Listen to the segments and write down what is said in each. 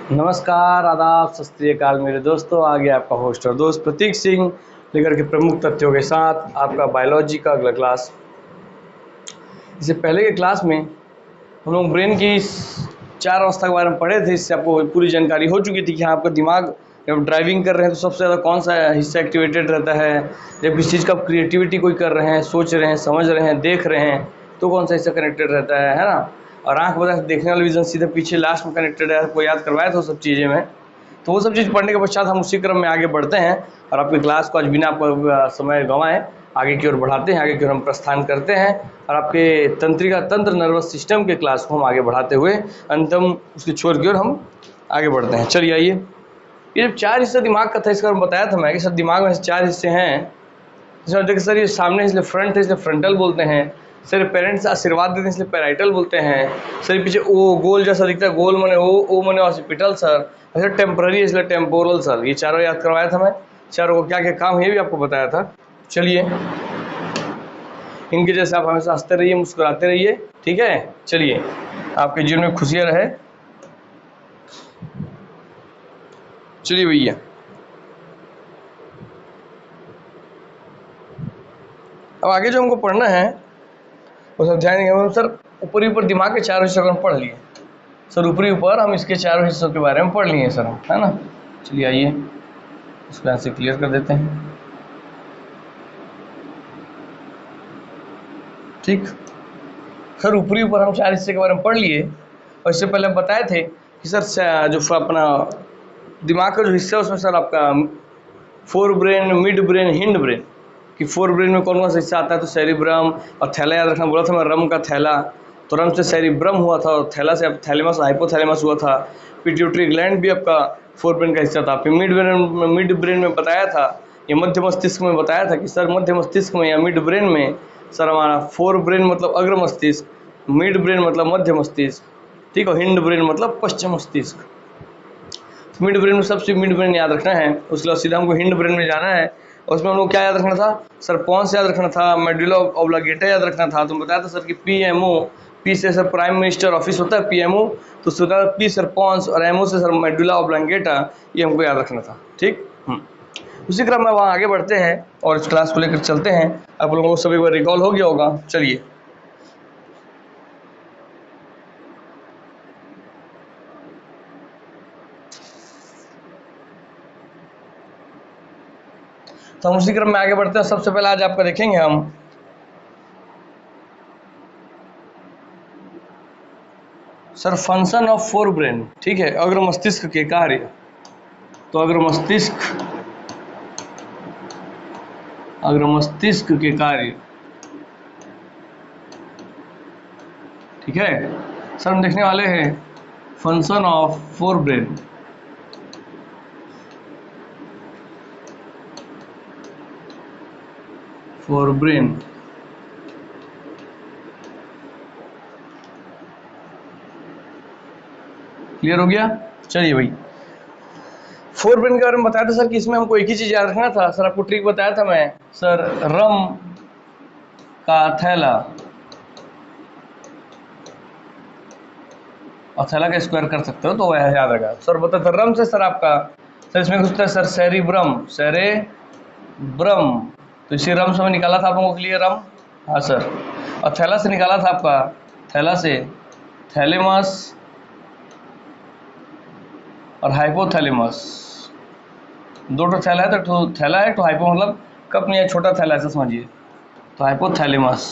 नमस्कार, आदाब, सत श्री अकाल मेरे दोस्तों। आगे आपका होस्ट और दोस्त प्रतीक सिंह लेकर के प्रमुख तथ्यों के साथ आपका बायोलॉजी का अगला क्लास। इससे पहले के क्लास में हम लोग ब्रेन की 4 अवस्था के बारे में पढ़े थे। इससे आपको पूरी जानकारी हो चुकी थी कि हाँ, आपका दिमाग जब ड्राइविंग कर रहे हैं तो सबसे ज़्यादा कौन सा हिस्सा एक्टिवेटेड रहता है। जब किसी चीज़ का क्रिएटिविटी कोई कर रहे हैं, सोच रहे हैं, समझ रहे हैं, देख रहे हैं, तो कौन सा हिस्सा कनेक्टेड रहता है ना। और आँख बता देखने वाला विजन सीधे पीछे लास्ट में कनेक्टेड है। आपको याद करवाया था वो सब चीज़ें में। तो वो सब चीज़ पढ़ने के पश्चात हम उसी क्रम में आगे बढ़ते हैं और आपकी क्लास को आज बिना आपका समय गंवाएं आगे की ओर बढ़ाते हैं, आगे की ओर हम प्रस्थान करते हैं और आपके तंत्रिका तंत्र नर्वस सिस्टम के क्लास को हम आगे बढ़ाते हुए अंतम उसके छोर की ओर हम आगे बढ़ते हैं। चलिए आइए, ये जब 4 हिस्से दिमाग का था इसका हम बताया था मैं कि सर दिमाग में 4 हिस्से हैं। जैसे देखिए सर, ये सामने इसलिए फ्रंट है इसलिए फ्रंटल बोलते हैं। सर पेरेंट्स आशीर्वाद देते हैं इसलिए पैराइटल बोलते हैं। सर पीछे ओ गोल जैसा दिखता है, गोल मने ओ मने ऑसिपिटल सर। अच्छा टेम्पररी इसलिए टेम्पोरल सर। ये चारों याद करवाया था मैं। चारों को क्या क्या काम है ये भी आपको बताया था। चलिए, इनके जैसे आप हमेशा हंसते रहिए, मुस्कुराते रहिए, ठीक है। चलिए, आपके जीवन में खुशियाँ रहे। चलिए भैया, अब आगे जो हमको पढ़ना है वो सब ध्यान देंगे। सर ऊपरी ऊपर दिमाग के 4 हिस्सों को हम पढ़ लिए सर। ऊपरी ऊपर हम इसके 4 हिस्सों के बारे में पढ़ लिए सर, है ना। चलिए आइए इसको यहाँ से क्लियर कर देते हैं। ठीक सर, ऊपरी ऊपर हम 4 हिस्से के बारे में पढ़ लिए और इससे पहले हम बताए थे कि सर जो अपना दिमाग का जो हिस्सा है उसमें सर आपका fore brain, mid brain, hind brain कि फोर ब्रेन में कौन कौन सा हिस्सा आता है। तो सेरिब्रम और थैला याद रखना बोला था मैं। रम का थैला, तो रम से सेरिब्रम हुआ था और थैला से थैलेमस हाइपोथैलेमस हुआ था। पिट्यूटरी ग्लैंड भी आपका फोर ब्रेन का हिस्सा था। फिर मिड ब्रेन में बताया था, या मध्य मस्तिष्क में बताया था कि सर मध्य मस्तिष्क में या मिड ब्रेन में सर हमारा फोर ब्रेन मतलब अग्र मस्तिष्क, मिड ब्रेन मतलब मध्य मस्तिष्क, ठीक है, हिंड ब्रेन मतलब पश्चिम मस्तिष्क। मिड ब्रेन में सबसे मिड ब्रेन याद रखना है, उसके बाद सीधा हमको हिंड ब्रेन में जाना है। उसमें हम लोग क्या याद रखना था सर, पॉन्स याद रखना था, मेडुला ऑब्लांगेटा याद रखना था। तो बताया था सर कि पीएमओ, पी से सर प्राइम मिनिस्टर ऑफिस होता है पीएमओ, तो उसका पी सर पॉन्स और एमओ से सर मेडुला ऑब्लांगेटा, ये हमको याद रखना था। ठीक, उसी क्रम में वहाँ आगे बढ़ते हैं और इस क्लास को लेकर चलते हैं। आप लोगों को सभी बार रिकॉल हो गया होगा। चलिए, तो हम उसी क्रम में आगे बढ़ते हैं। सबसे पहले आज आपका देखेंगे हम sir function of fore brain, ठीक है, अग्र मस्तिष्क के कार्य। तो अग्र मस्तिष्क के कार्य, ठीक है सर। हम देखने वाले हैं function of fore brain. Fore brain clear हो गया। चलिए भाई, फोर ब्रेन के बारे में बताया था सर कि इसमें हमको एक ही चीज याद रखना था। सर आपको ट्रिक बताया था मैं सर, रम का थैला और थैला का स्क्वायर कर सकते हो तो वह याद रखा सर। बता था रम से सर आपका सर इसमें कुछ था सर सेरिब्रम, तो इसी रम से मैं निकाला था आप लोगों के लिए रम, हाँ सर। और थैला से निकाला था आपका, थैला से थैलेमस और हाइपोथैलेमस। दो थैला है तो थैला है, तो हाइपो मतलब कप नहीं है, छोटा थैला ऐसा समझिए, तो हाइपोथैलेमस।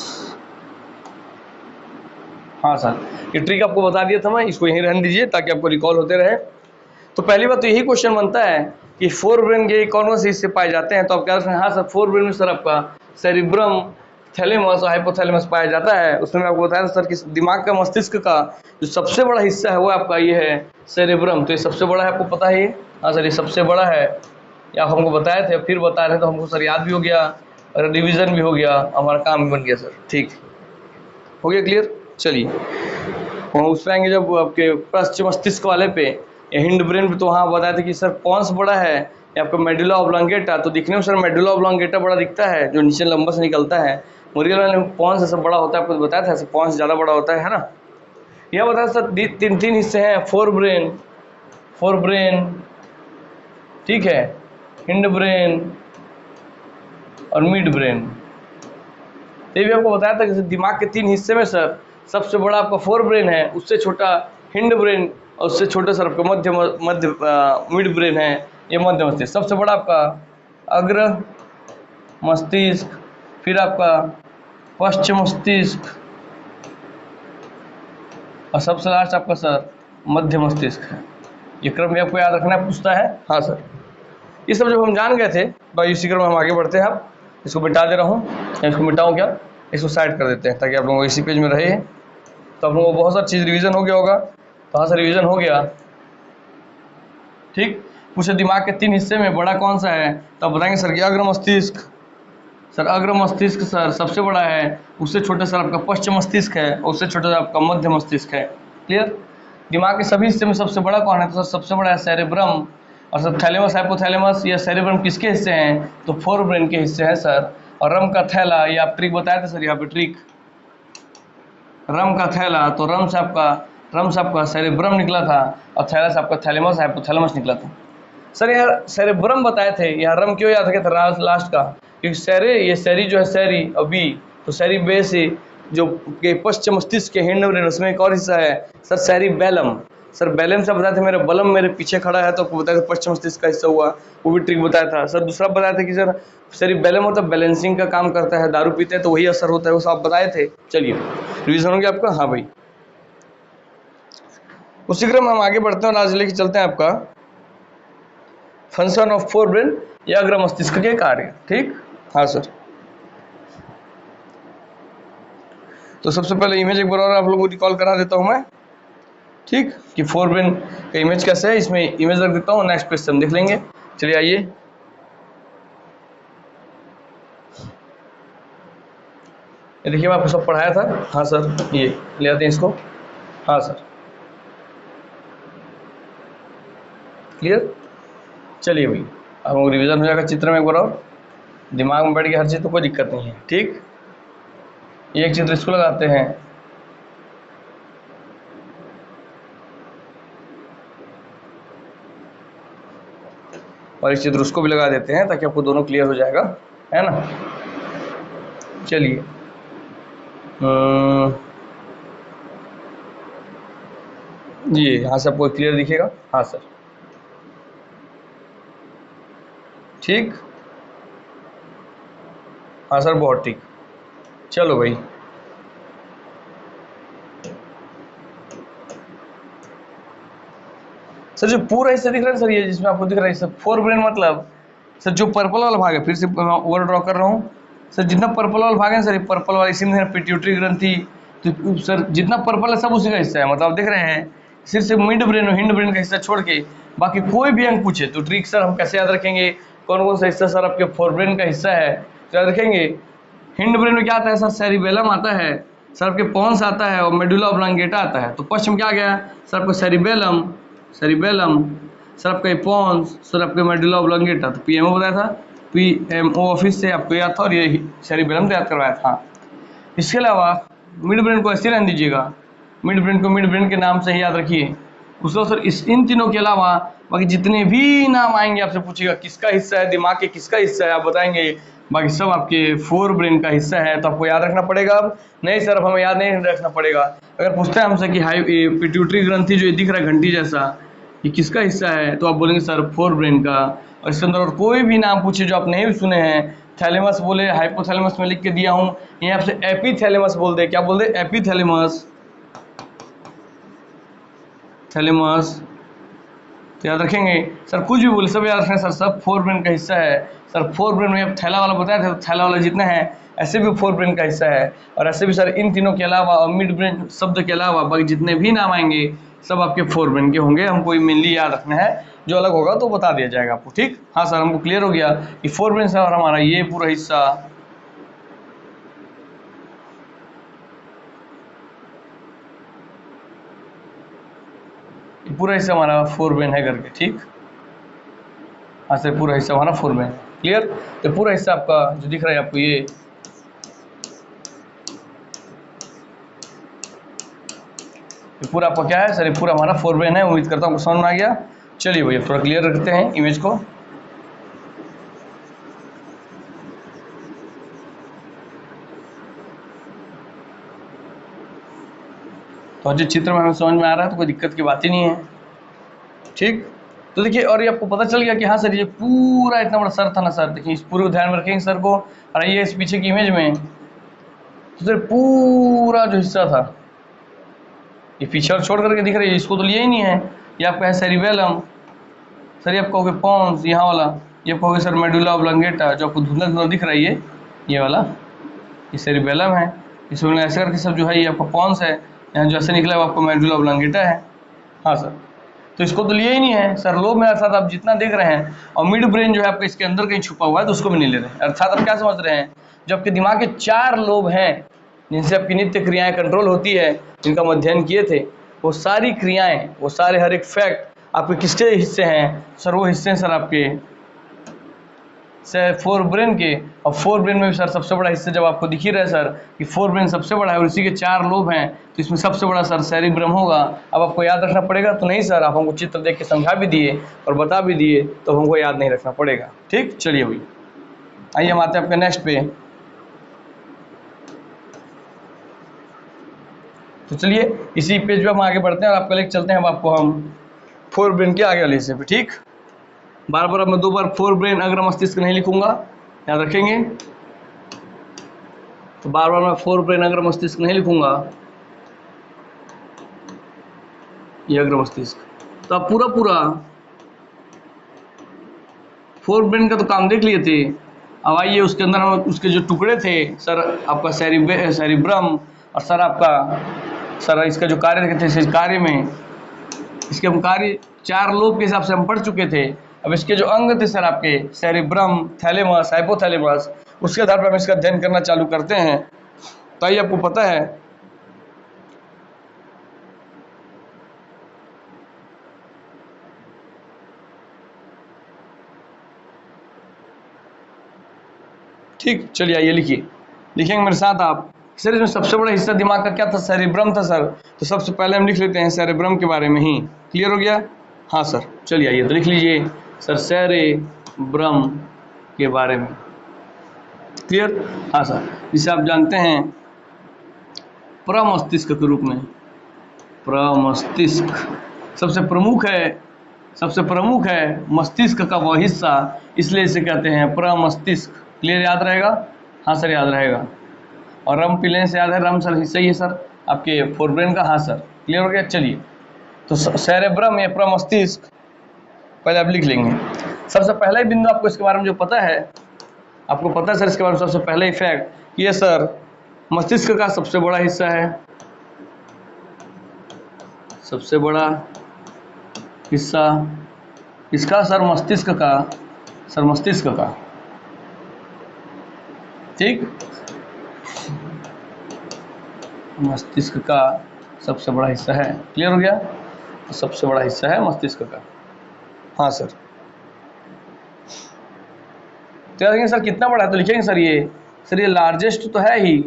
हाँ सर, ये ट्रिक आपको बता दिया था मैं, इसको यहीं रहने दीजिए ताकि आपको रिकॉल होते रहे। तो पहली बात तो यही क्वेश्चन बनता है कि फोर ब्रेन के कौन कौन से हिस्से पाए जाते हैं। तो आप क्या रखें, हाँ सर फोर ब्रेन में सर आपका सेरिब्रम, थैलेमस और हाइपोथैलेमस पाया जाता है। उसमें आपको बताया था सर कि दिमाग का मस्तिष्क का जो सबसे बड़ा हिस्सा है वो आपका ये है सेरिब्रम। तो ये सबसे बड़ा है, आपको पता है ये, हाँ सर ये सबसे बड़ा है, या हमको बताए थे फिर बता रहे तो हमको सर याद भी हो गया और रिविजन भी हो गया, हमारा काम भी बन गया सर। ठीक हो गया, क्लियर। चलिए वहाँ उस पर आएंगे जब आपके पश्चिम मस्तिष्क वाले पे या हिंड ब्रेन पे, तो वहाँ बताया था कि सर पॉन्स बड़ा है या आपका मेडुला ऑब्लांगेटा। तो दिखने में सर मेडुला ऑब्लांगेटा बड़ा दिखता है जो नीचे लंबा से निकलता है, रियल में पॉन्स ऐसा बड़ा होता है, आपको बताया था ऐसे पॉन्स ज़्यादा बड़ा होता है ना। यह बताया सर तीन हिस्से हैं फोर ब्रेन, फोर ब्रेन, ठीक है, हिंड ब्रेन और मिड ब्रेन। ये भी आपको बताया था कि दिमाग के 3 हिस्से में सर सबसे बड़ा आपका फोर ब्रेन है, उससे छोटा हिंड ब्रेन और उससे छोटा सर आपका मध्य मिड ब्रेन है, ये मध्य मस्तिष्क। सबसे बड़ा आपका अग्र मस्तिष्क, फिर आपका पश्चिम मस्तिष्क और सबसे लास्ट आपका सर मध्य मस्तिष्क है। ये क्रम भी आपको याद रखना है, पूछता है। हाँ सर, ये सब जब हम जान गए थे भाई, इसी क्रम में हम आगे बढ़ते हैं। आप इसको मिटा दे रहा हूँ, या इसको मिटाऊँ क्या, इसको साइड कर देते हैं ताकि आप लोगों को इसी पेज में रहे। तो आप लोगों को बहुत सारी चीज़ रिवीजन हो गया होगा। तो हाँ सर, रिवीजन हो गया, ठीक। पूछे दिमाग के 3 हिस्से में बड़ा कौन सा है, तो आप बताएंगे सर कि अग्र मस्तिष्क। सर अग्र मस्तिष्क सर सबसे बड़ा है, उससे छोटा सर आपका पश्चिम मस्तिष्क है, और उससे छोटा आपका मध्य मस्तिष्क है। क्लियर। दिमाग के सभी हिस्से में सबसे बड़ा कौन है, तो सर सबसे बड़ा है सेरेब्रम। और सर थैलेमस हाइपोथैलेमस या सेरेब्रम किसके हिस्से हैं, तो फोर ब्रेन के हिस्से हैं सर। और रम का थैला, ये आप ट्रिक बताए थे सर, यहाँ पे ट्रिक, रम का थैला, तो रम से आपका सेरेब्रम निकला था, और थैला से आपका थैलेमस हाइपोथैलेमस निकला था। सर यार सेरेब्रम बताए थे, यहाँ रम क्यों याद रखे था लास्ट का, क्योंकि सेरे, ये सेरी जो है सेरी और बी, तो सेरी बे से जो के पश्चिम मस्तिष्क के हिंड ब्रेन, उसमें एक और हिस्सा है सर सेरी बेलम। सर बेलम से बताया था मेरे बलम मेरे पीछे खड़ा है, तो आपको बताया था पश्चिम मस्तिष्क का हिस्सा हुआ, वो भी ट्रिक बताया था सर। दूसरा बताया था कि सर सेरी बेलम होता है बैलेंसिंग का काम करता है, दारू पीते हैं तो वही असर होता है, वो सब आप बताए थे। चलिए रिविजन हो गया आपका। हाँ भाई, उसी क्रम हम आगे बढ़ते हैं और आज लेके चलते हैं आपका फंक्शन ऑफ फोर ब्रेन या अग्र मस्तिष्क के कार्य, ठीक। हाँ सर, तो सबसे पहले इमेज एक बार और आप लोगों को रिकॉल करा देता हूं मैं, ठीक, कि फोर ब्रेन का इमेज कैसे है। इसमें इमेज रख देता हूं, नेक्स्ट पेज से हम देख लेंगे। चलिए आइए, ये देखिए मैं आपको सब पढ़ाया था। हाँ सर, ये ले आते हैं इसको। हाँ सर, क्लियर। चलिए भाई, अब हम रिवीजन हो जाएगा चित्र में एक बार और, दिमाग में बैठ गया हर चीज़ तो कोई दिक्कत नहीं है, ठीक। ये एक चित्र इसको लगाते हैं, और एक चित्र उसको भी लगा देते हैं ताकि आपको दोनों क्लियर हो जाएगा, है ना। चलिए ये यहाँ से आपको क्लियर दिखेगा। हाँ सर, ठीक। हाँ सर, बहुत ठीक। चलो भाई, सर जो पूरा हिस्सा दिख रहा है सर, ये जिसमें आपको दिख रहा है सर फोर ब्रेन, मतलब सर जो पर्पल वाला भाग है, फिर से मैं ओवर ड्रॉ कर रहा हूँ सर, जितना पर्पल वाला भाग है सर, ये पर्पल वाला इसी में पिट्यूटरी ग्रंथि, तो सर जितना पर्पल है सब उसी का हिस्सा है। मतलब आप देख रहे हैं सिर्फ मिड ब्रेन और हिंड ब्रेन का हिस्सा छोड़ के बाकी कोई भी अंक पूछे तो ट्रिक सर हम कैसे याद रखेंगे, कौन कौन सा हिस्सा सर आपके फोर ब्रेन का हिस्सा है, तो याद रखेंगे। हिंड ब्रेन में क्या आता है सर, सेरिबेलम आता है सर, आपके पॉन्स आता है और मेडुला ऑब्लांगेटा आता है। तो पश्चिम क्या गया सर, आपका सेरिबेलम, सर आपका पॉन्स, सर आपके मेडुला ऑब्लांगेटा। तो पीएमओ बताया था, पीएमओ ऑफिस से आपको याद था, और ये सेरिबेलम तो याद करवाया था। इसके अलावा मिड ब्रेन को ऐसे रहने दीजिएगा, मिड ब्रेन को मिड ब्रेन के नाम से ही याद रखिए। उसको सर इन तीनों के अलावा बाकी जितने भी नाम आएंगे आपसे पूछेगा किसका हिस्सा है, दिमाग के किसका हिस्सा है, आप बताएंगे बाकी सब आपके फोर ब्रेन का हिस्सा है। तो आपको याद रखना पड़ेगा। अब नहीं सर, अब हमें याद नहीं रखना पड़ेगा। अगर पूछता है हमसे कि हाई पिट्यूटरी ग्रंथि जो दिख रहा है घंटी जैसा, ये किसका हिस्सा है, तो आप बोलेंगे सर फोर ब्रेन का। और इसके अंदर और कोई भी नाम पूछे जो आप नहीं भी सुने हैं, थैलेमस बोले, हाइपोथैलेमस में लिख के दिया हूँ, ये आपसे एपीथैलेमस बोल दे, क्या बोल दे, एपीथैलेमस, थैलेमस, तो याद रखेंगे सर। कुछ भी बोले सब याद रखें सर, सब फोर ब्रेन का हिस्सा है सर। फोर ब्रेन में अब थैला वाला बताया था, थैला वाला जितना है ऐसे भी फोर ब्रेन का हिस्सा है। और ऐसे भी सर इन तीनों के अलावा और मिड ब्रेन शब्द के अलावा बाकी जितने भी नाम आएंगे सब आपके फोर ब्रेन के होंगे। हमको मेनली याद रखना है, जो अलग होगा तो बता दिया जाएगा आपको, ठीक। हाँ सर, हमको क्लियर हो गया कि फोर ब्रेन सर हमारा ये पूरा हिस्सा, पूरा हिस्सा हमारा फोर ब्रेन है करके, ठीक। हाँ सर, पूरा हिस्सा हमारा फोर ब्रेन है, क्लियर। तो पूरा हिस्सा आपका जो दिख रहा है आपको, ये पूरा आपका क्या है सर, ये पूरा हमारा फोर ब्रेन है। उम्मीद करता हूँ समझ में आ गया। चलिए भैया थोड़ा क्लियर रखते हैं इमेज को। तो जो चित्र में हमें समझ में आ रहा है तो कोई दिक्कत की बात ही नहीं है, ठीक। तो देखिए, और ये आपको पता चल गया कि हाँ सर ये पूरा इतना बड़ा सर था ना सर, देखिए इस पूरे को ध्यान में रखेंगे सर को। और ये इस पीछे की इमेज में तो सर पूरा जो हिस्सा था ये पीछे और छोड़ करके दिख रही है, इसको तो लिया ही नहीं है। ये आपका है सेरिबेलम, सर ये आप कहोगे पॉन्स यहाँ वाला, ये आप कहोगे सर मेडुला ऑब्लंगेटा, जो आपको धुंधला धुंधला दिख रहा है ये वाला, ये सेरिबेलम है। इसमें ऐसे करके सब जो है ये आपका पॉन्स है, यहाँ जो ऐसे निकला है वो आपको मेडुला ऑब्लंगेटा है। हाँ सर, तो इसको तो लिया ही नहीं है सर, लोब में अर्थात आप जितना देख रहे हैं, और मिड ब्रेन जो है आपका इसके अंदर कहीं छुपा हुआ है तो उसको भी नहीं ले रहे। अर्थात आप क्या समझ रहे हैं, जो आपके दिमाग के 4 लोब हैं जिनसे आपकी नित्य क्रियाएं कंट्रोल होती है, जिनका हम अध्ययन किए थे, वो सारी क्रियाएं, वो सारे हर एक फैक्ट आपके किसके हिस्से हैं सर, वो हिस्से हैं सर आपके सर फोर ब्रेन के। और फोर ब्रेन में भी सर सबसे बड़ा हिस्सा जब आपको दिख ही रहा है सर कि फोर ब्रेन सबसे बड़ा है और इसी के 4 लोब हैं, तो इसमें सबसे बड़ा सर सेरिब्रम होगा। अब आपको याद रखना पड़ेगा तो नहीं सर, आप हमको चित्र देख के समझा भी दिए और बता भी दिए तो हमको याद नहीं रखना पड़ेगा, ठीक। चलिए भाई आइए हम आते हैं आपके नेक्स्ट पे। तो चलिए इसी पेज पे हम आगे बढ़ते हैं और आपको लेकर चलते हैं अब आपको हम फोर ब्रेन के आगे वाले हिस्से पे, ठीक। बार बार अब मैं 2 बार फोर ब्रेन अग्र मस्तिष्क नहीं लिखूंगा, याद रखेंगे। तो बार बार मैं फोर ब्रेन अग्र मस्तिष्क नहीं लिखूंगा, ये अग्र मस्तिष्क। तो आप पूरा फोर ब्रेन का तो काम देख लिए थे। अब आइए उसके अंदर हम उसके जो टुकड़े थे सर, आपका सेरिब्रम और सर आपका सर इसका जो कार्य देखे थे, इस कार्य में इसके हम कार्य 4 लोब के हिसाब से हम पढ़ चुके थे। अब इसके जो अंग थे सर आपके सेरिब्रम, थैलेमस, हाइपोथैलेमस, उसके आधार पर हम इसका अध्ययन करना चालू करते हैं। तो आइए आपको पता है ठीक। चलिए आइए लिखेंगे मेरे साथ आप। सर इसमें सबसे बड़ा हिस्सा दिमाग का क्या था, सेरिब्रम था सर। तो सबसे पहले हम लिख लेते हैं सेरिब्रम के बारे में ही। क्लियर हो गया? हाँ सर, चलिए आइए तो लिख लीजिए सर सेरिब्रम के बारे में। क्लियर? हाँ सर, जिसे आप जानते हैं प्रमस्तिष्क के रूप में। प्रमस्तिष्क सबसे प्रमुख है मस्तिष्क का वह हिस्सा, इसलिए इसे कहते हैं प्रमस्तिष्क। क्लियर, याद रहेगा? हाँ सर याद रहेगा। और रम पिलेन से याद है, रम सर हिस्सा ही है सर आपके फोरब्रेन का। हाँ सर, क्लियर हो गया। चलिए तो सेरेब्रम या प्रमस्तिष्क पहले आप लिख लेंगे। सबसे पहला ही बिंदु आपको इसके बारे में जो पता है, आपको पता है सर इसके बारे में सबसे पहला ही फैक्ट, ये सर मस्तिष्क का सबसे बड़ा हिस्सा है। सबसे बड़ा हिस्सा इसका सर मस्तिष्क का, ठीक। मस्तिष्क का सबसे बड़ा हिस्सा है। क्लियर हो गया? तो सबसे बड़ा हिस्सा है मस्तिष्क का। हाँ सर, तो याद रखेंगे सर कितना बड़ा है, तो लिखेंगे सर ये लार्जेस्ट तो है ही,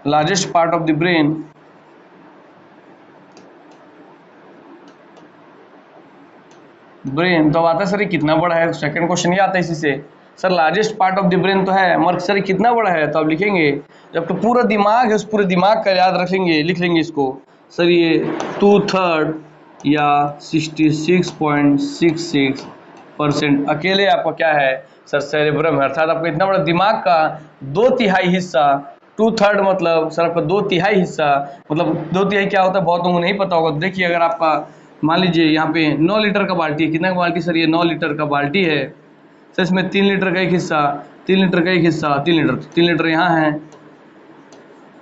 largest part of the brain, तो अब आता है सर ये कितना बड़ा है। सेकंड क्वेश्चन ये आता है इसी से, sir largest part of the brain तो है, मगर सर कितना बड़ा है, तो आप लिखेंगे जब तो पूरा दिमाग है, उस पूरे दिमाग का याद रखेंगे, लिख लेंगे इसको सर ये 2/3 या 66.66% अकेले आपका क्या है सर सेरेब्रम है। अर्थात आपको इतना बड़ा दिमाग का 2/3 हिस्सा, 2/3 मतलब सर आपका 2/3 हिस्सा, मतलब 2/3 क्या होता है बहुत लोगों को नहीं पता होगा। देखिए अगर आपका मान लीजिए यहाँ पे 9 लीटर का बाल्टी है, कितना का बाल्टी सर, ये 9 लीटर का बाल्टी है सर, इसमें 3 लीटर का एक हिस्सा, 3 लीटर का एक हिस्सा, 3 लीटर यहाँ है,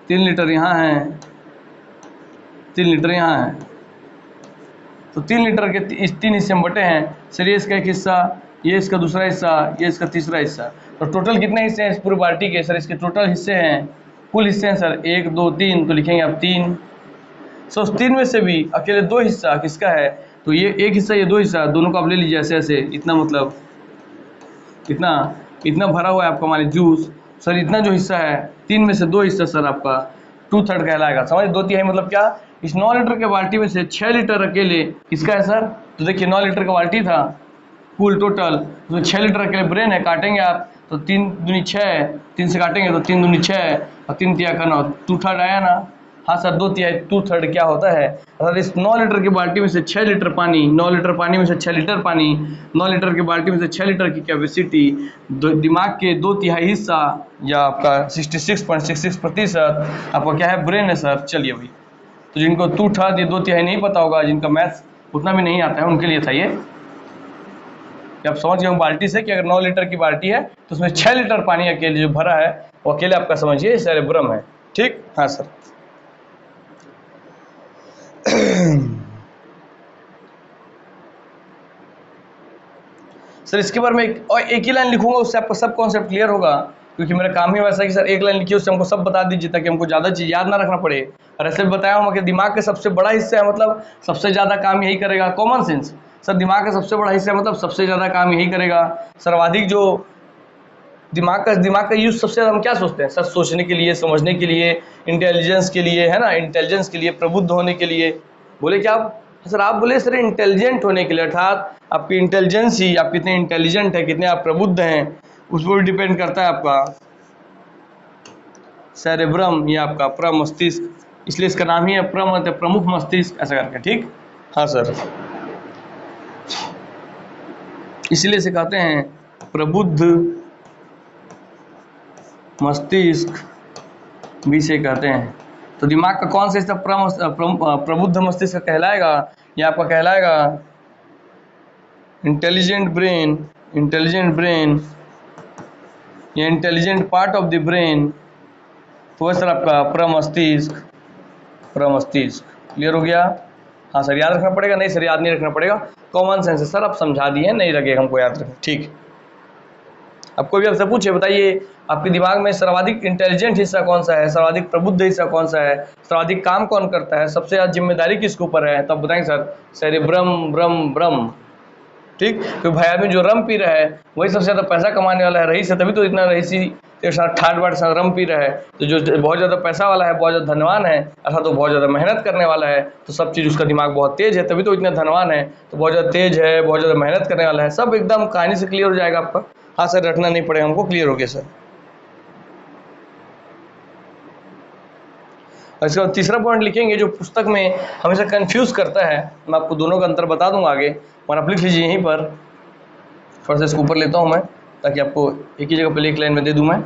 3 लीटर यहाँ है, 3 लीटर यहाँ है, तो 3 लीटर के इस 3 हिस्से में बटे हैं सर। ये इसका एक हिस्सा, ये इसका दूसरा हिस्सा, ये इसका तीसरा हिस्सा, तो टोटल कितने हिस्से हैं इस पूरी बाल्टी के सर, इसके टोटल हिस्से हैं, कुल हिस्से हैं सर 1 2 3, तो लिखेंगे आप 3। सो उस 3 में से भी अकेले 2 हिस्सा किसका है, तो ये एक हिस्सा, ये 2 हिस्सा, दोनों को आप ले लीजिए ऐसे ऐसे, इतना मतलब इतना भरा हुआ है आपका मान लीजिए जूस। सर इतना जो हिस्सा है 3 में से 2 हिस्सा सर आपका 2/3 कहलाएगा। समझ 2/3 मतलब क्या, इस 9 लीटर के बाल्टी में से 6 लीटर अकेले किसका है सर। तो देखिए 9 लीटर का बाल्टी था कुल टोटल, उसमें 6 लीटर अकेले ब्रेन है। काटेंगे आप तो 3 दूनी 6, 3 से काटेंगे तो 3 दूनी 6 और 3 तिया का 9, 2/3 आया ना। हाँ सर 2/3 क्या होता है, अगर इस 9 लीटर की बाल्टी में से 6 लीटर पानी, 9 लीटर पानी में से 6 लीटर पानी, 9 लीटर की बाल्टी में से 6 लीटर की कैपेसिटी, दिमाग के 2/3 हिस्सा या आपका 66.66% आपका क्या है, ब्रेन है सर। चलिए भाई, तो जिनको 2/3 या 2/3 नहीं पता होगा, जिनका मैथ्स उतना भी नहीं आता है, उनके लिए था ये। आप समझ गए बाल्टी से कि अगर 9 लीटर की बाल्टी है तो उसमें 6 लीटर पानी अकेले जो भरा है वो अकेले आपका समझिए सेरेब्रम है। ठीक, हाँ सर। सर इसके बारे में एक ही लाइन लिखूंगा, उससे आपका सब कॉन्सेप्ट क्लियर होगा, क्योंकि मेरा काम ही वैसा है कि सर एक लाइन लिखिए, उससे हमको सब बता दीजिए ताकि हमको ज़्यादा चीज़ याद ना रखना पड़े। और ऐसे भी बताया हूँ कि दिमाग का सबसे बड़ा हिस्सा है, मतलब सबसे ज़्यादा काम यही करेगा। कॉमन सेंस सर, दिमाग का सबसे बड़ा हिस्सा है मतलब सबसे ज़्यादा काम यही करेगा। सर्वाधिक जो दिमाग का यूज़ सबसे ज़्यादा हम क्या सोचते हैं सर, सोचने के लिए, समझने के लिए, इंटेलिजेंस के लिए, है ना, इंटेलिजेंस के लिए, प्रबुद्ध होने के लिए। बोले क्या आप सर, आप बोले सर इंटेलिजेंट होने के लिए, अर्थात आपकी इंटेलिजेंस ही, आप कितने इंटेलिजेंट है, कितने आप प्रबुद्ध हैं, उस पर डिपेंड करता है आपका सेरेब्रम या आपका प्रमस्तिष्क। इसलिए इसका नाम ही है प्रमुख मस्तिष्क ऐसा करके। ठीक, हाँ सर, इसलिए इसे कहते हैं प्रबुद्ध मस्तिष्क भी से कहते हैं। तो दिमाग का कौन सा हिस्सा प्रबुद्ध मस्तिष्क कहलाएगा, या आपका कहलाएगा इंटेलिजेंट ब्रेन या intelligent part of the brain, तो वह सर आपका प्रमस्तिष्क। क्लियर हो गया। हाँ सर, याद रखना पड़ेगा, नहीं सर याद नहीं रखना पड़ेगा, कॉमन सेंस है सर, आप समझा दिए, नहीं लगेगा हमको याद रखना। ठीक, अब कोई भी आपसे पूछे बताइए आपके दिमाग में सर्वाधिक इंटेलिजेंट हिस्सा कौन सा है, सर्वाधिक प्रबुद्ध हिस्सा कौन सा है, सर्वाधिक काम कौन करता है, सबसे ज़्यादा जिम्मेदारी किसके ऊपर है, तब बताएंगे सर सेरेब्रम। ठीक, तो भाई आदमी जो रम पी रहा है वही सबसे ज़्यादा पैसा कमाने वाला है, रईस है, तभी तो इतना रईसी के साथ ठाट बाट साथ रम पी रहा है। तो जो बहुत ज़्यादा पैसा वाला है, बहुत ज़्यादा धनवान है, अर्थात तो बहुत ज़्यादा मेहनत करने वाला है, तो सब चीज़ उसका दिमाग बहुत तेज़ है, तभी तो इतना धनवान है, तो बहुत ज़्यादा तेज़ है, बहुत ज़्यादा मेहनत करने वाला है, सब एकदम कहानी से क्लियर हो जाएगा आपका। हाँ सर, रटना नहीं पड़ेगा हमको, क्लियर हो गया सर। इसके बाद तीसरा पॉइंट लिखेंगे जो पुस्तक में हमेशा कंफ्यूज करता है, मैं आपको दोनों का अंतर बता दूंगा आगे, और आप लिख लीजिए यहीं पर। थोड़ा सा इसको ऊपर लेता हूं मैं ताकि आपको एक ही जगह पर एक लाइन में दे दूं मैं।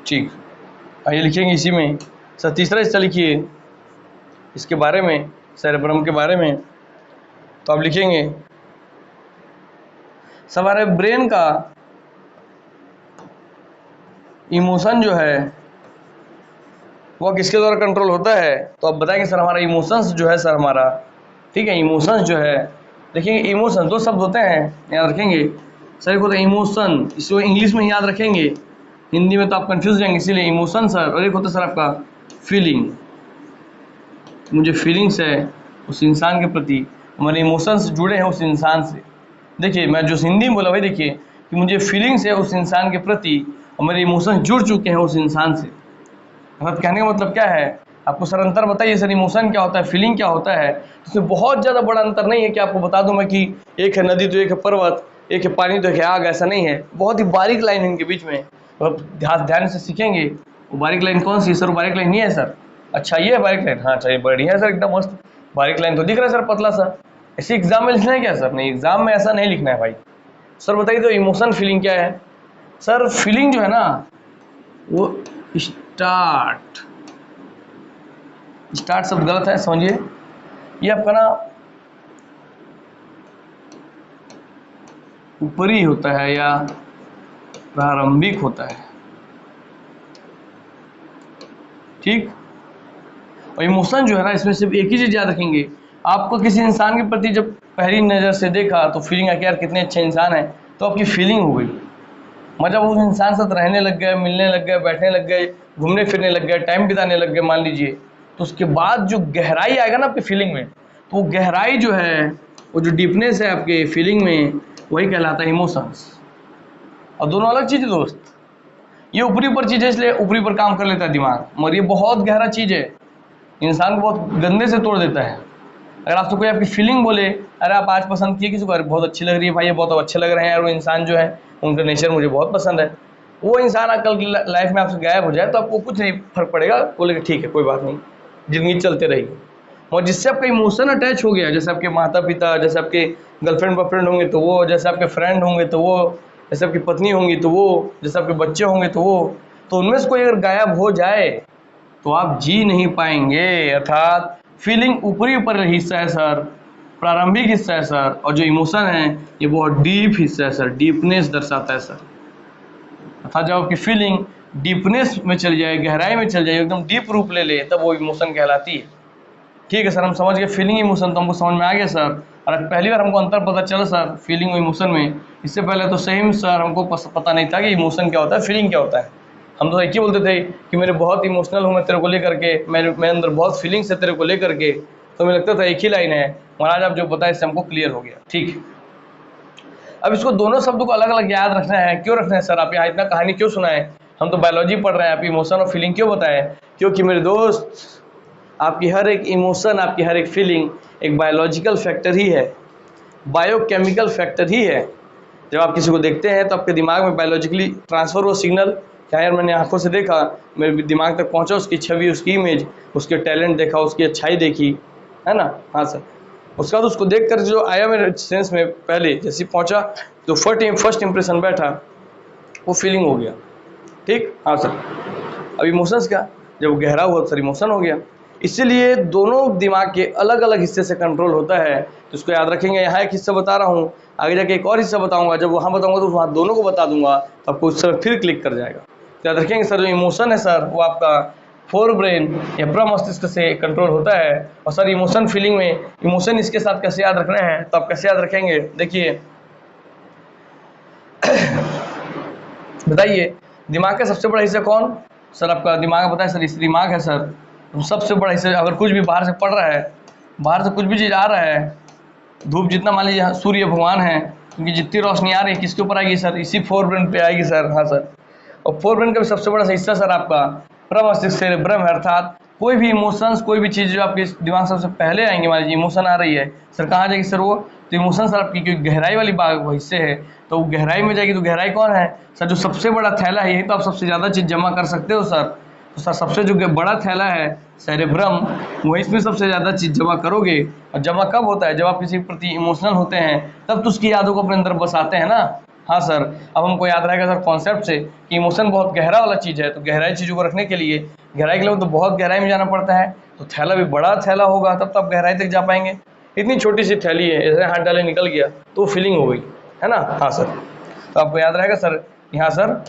ठीक, आइए लिखेंगे इसी में सर तीसरा हिस्सा लिखिए इसके बारे में, सेरेब्रम के बारे में। तो आप लिखेंगे सर हमारे ब्रेन का इमोशन जो है वो किसके द्वारा कंट्रोल होता है, तो आप बताएंगे सर हमारा इमोशंस जो है सर हमारा, ठीक है, इमोशंस जो है, देखिए इमोशन 2 शब्द होते हैं, याद रखेंगे सर, एक होता है इमोशन, इसको इंग्लिश में याद रखेंगे, हिंदी में तो आप कंफ्यूज जाएंगे, इसीलिए इमोशन सर, और एक होता है सर आपका फीलिंग। मुझे फीलिंग्स है उस इंसान के प्रति, हमारे इमोशंस जुड़े हैं उस इंसान से। देखिए मैं जो हिंदी में बोला भाई, देखिए कि मुझे फीलिंग्स है उस इंसान के प्रति, हमारे इमोशंस जुड़ चुके हैं उस इंसान से। अर्थात कहने का मतलब क्या है, आपको सर अंतर बताइए सर, इमोशन क्या होता है, फीलिंग क्या होता है। इसमें बहुत ज़्यादा बड़ा अंतर नहीं है कि आपको बता दूं मैं कि एक है नदी तो एक है पर्वत, एक है पानी तो एक है आग, ऐसा नहीं है, बहुत ही बारीक लाइन है इनके बीच में। तो ध्यान से सीखेंगे वो बारीक लाइन कौन सी है सर, वो बारीक लाइन नहीं है सर, अच्छा ये है बारीक लाइन, हाँ चाहिए बढ़िया है सर, एकदम मस्त बारीक लाइन तो दिख रहा है सर, पतला सा। ऐसे एग्जाम में लिखना है क्या सर, नहीं एग्जाम में ऐसा नहीं लिखना है भाई। सर बताइए तो इमोशन फीलिंग क्या है। सर फीलिंग जो है ना वो स्टार्ट शब्द गलत है, समझिए, ये आपका ना ऊपरी होता है या प्रारंभिक होता है, ठीक। और इमोशन जो है ना, इसमें सिर्फ एक ही चीज याद रखेंगे, आपको किसी इंसान के प्रति जब पहली नज़र से देखा तो फीलिंग है कि यार कितने अच्छे इंसान है, तो आपकी फीलिंग हो गई। मतलब उस इंसान से रहने लग गए, मिलने लग गए, बैठने लग गए, घूमने फिरने लग गए, टाइम बिताने लग गए मान लीजिए, तो उसके बाद जो गहराई आएगा ना आपकी फीलिंग में, तो वो गहराई जो है, वो जो डीपनेस है आपके फीलिंग में, वही कहलाता है इमोशंस। और दोनों अलग चीज़ है दोस्त। ये ऊपरी ऊपर चीज़ है इसलिए ऊपरी ऊपर काम कर लेता है दिमाग, मगर ये बहुत गहरा चीज़ है, इंसान को बहुत गंदे से तोड़ देता है। अगर आपसे कोई आपकी फीलिंग बोले, अरे आप आज पसंद किए किसी को, अरे बहुत अच्छी लग रही है भाई, ये बहुत अच्छे लग रहे हैं यार वो इंसान जो है, उनका नेचर मुझे बहुत पसंद है, वो इंसान कल की लाइफ में आपसे गायब हो जाए तो आपको कुछ नहीं फर्क पड़ेगा, बोलेगा ठीक है कोई बात नहीं, ज़िंदगी चलते रहेगी। और जिससे आपका इमोशन अटैच हो गया, जैसे आपके माता पिता, जैसे आपके गर्लफ्रेंड बॉयफ्रेंड होंगे तो वो, जैसे आपके फ्रेंड होंगे तो वो, जैसे आपकी पत्नी होंगी तो वो, जैसे आपके बच्चे होंगे तो वो, तो उनमें से कोई अगर गायब हो जाए तो आप जी नहीं पाएंगे। अर्थात फीलिंग ऊपरी ऊपर हिस्सा है सर, प्रारंभिक हिस्सा है सर, और जो इमोशन है ये बहुत डीप हिस्सा है सर, डीपनेस दर्शाता है सर। अर्थात जब आपकी फीलिंग डीपनेस में चल जाए, गहराई में चल जाए, एकदम डीप रूप ले ले, तब वो इमोशन कहलाती है। ठीक है सर, हम समझ गए फीलिंग इमोशन, तो हमको समझ में आ गया सर। और पहली बार हमको अंतर पता चला सर फीलिंग और इमोशन में। इससे पहले तो सही में सर हमको पता नहीं था कि इमोशन क्या होता है, फीलिंग क्या होता है। हम तो एक ही बोलते थे कि मेरे बहुत इमोशनल हूँ मैं तेरे को लेकर के, मेरे अंदर बहुत फीलिंग्स है तेरे को लेकर के, तो मुझे लगता था एक ही लाइन है। महाराज आप जो बताया इससे हमको क्लियर हो गया। ठीक है, अब इसको दोनों शब्दों को अलग अलग याद रखना है। क्यों रखना है सर, आप यहाँ इतना कहानी क्यों सुनाए, हम तो बायोलॉजी पढ़ रहे हैं, आप इमोशन और फीलिंग क्यों बताएं? क्योंकि मेरे दोस्त आपकी हर एक इमोशन, आपकी हर एक फीलिंग एक बायोलॉजिकल फैक्टर ही है, बायोकेमिकल फैक्टर ही है। जब आप किसी को देखते हैं तो आपके दिमाग में बायोलॉजिकली ट्रांसफ़र हो सिग्नल, क्या यार मैंने आंखों से देखा, मेरे दिमाग तक पहुंचा, उसकी छवि, उसकी इमेज, उसके टैलेंट देखा, उसकी अच्छाई देखी, है ना? हाँ सर। उसके बाद उसको देख कर जो आया मेरे सेंस में, पहले जैसे पहुंचा तो फर्स्ट इंप्रेशन बैठा, वो फीलिंग हो गया। ठीक, हाँ सर। अब इमोशंस का जब गहरा हुआ तो सर इमोशन हो गया। इसीलिए दोनों दिमाग के अलग अलग हिस्से से कंट्रोल होता है, तो इसको याद रखेंगे। यहाँ एक हिस्सा बता रहा हूँ, आगे जाके एक और हिस्सा बताऊंगा, जब वहाँ बताऊंगा तो वहाँ दोनों को बता दूंगा, तो आपको उस तरह फिर क्लिक कर जाएगा। तो याद रखेंगे सर जो इमोशन है सर वो आपका फोर ब्रेन या प्रमस्तिष्क से कंट्रोल होता है। और सर इमोशन फीलिंग में इमोशन इसके साथ कैसे याद रखना है, तो आप कैसे याद रखेंगे देखिए बताइए, दिमाग का सबसे बड़ा हिस्सा कौन सर? आपका दिमाग बताए सर, इस दिमाग है सर। तो सबसे बड़ा हिस्सा, अगर कुछ भी बाहर से पड़ रहा है, बाहर से कुछ भी चीज़ आ रहा है, धूप जितना मान लीजिए सूर्य भगवान है, क्योंकि जितनी रोशनी आ रही है किसके ऊपर आएगी सर? इसी फोर ब्रेन पे आएगी सर। हाँ सर। और फोर ब्रेन का भी सबसे बड़ा हिस्सा सर आपका प्रमस्तिष्क सेरेब्रम है। अर्थात कोई भी इमोशंस, कोई भी चीज़ जो आपके दिमाग सबसे पहले आएंगे, मान लीजिए इमोशन आ रही है सर, कहाँ जाएगी सर वो? तो इमोशन सर आपकी क्योंकि गहराई वाली बाग हिस्से है, तो वो गहराई में जाएगी। तो गहराई कौन है सर? जो सबसे बड़ा थैला है, यही तो आप सबसे ज़्यादा चीज़ जमा कर सकते हो सर। तो सर सबसे जो बड़ा थैला है सेरेब्रम, वही इसमें सबसे ज़्यादा चीज़ जमा करोगे। और जमा कब होता है? जब आप किसी के प्रति इमोशनल होते हैं, तब तो उसकी यादों को अपने अंदर बसाते हैं ना। हाँ सर। अब हमको याद रहेगा सर कॉन्सेप्ट से कि इमोशन बहुत गहरा वाला चीज़ है, तो गहराई चीज़ों को रखने के लिए, गहराई के लिए तो बहुत गहराई में जाना पड़ता है, तो थैला भी बड़ा थैला होगा, तब तो आप गहराई तक जा पाएंगे। इतनी छोटी सी थैली है, ऐसे हाथ डाले निकल गया तो फीलिंग हो गई, है ना? हाँ सर। तो आपको याद रहेगा सर, यहाँ सर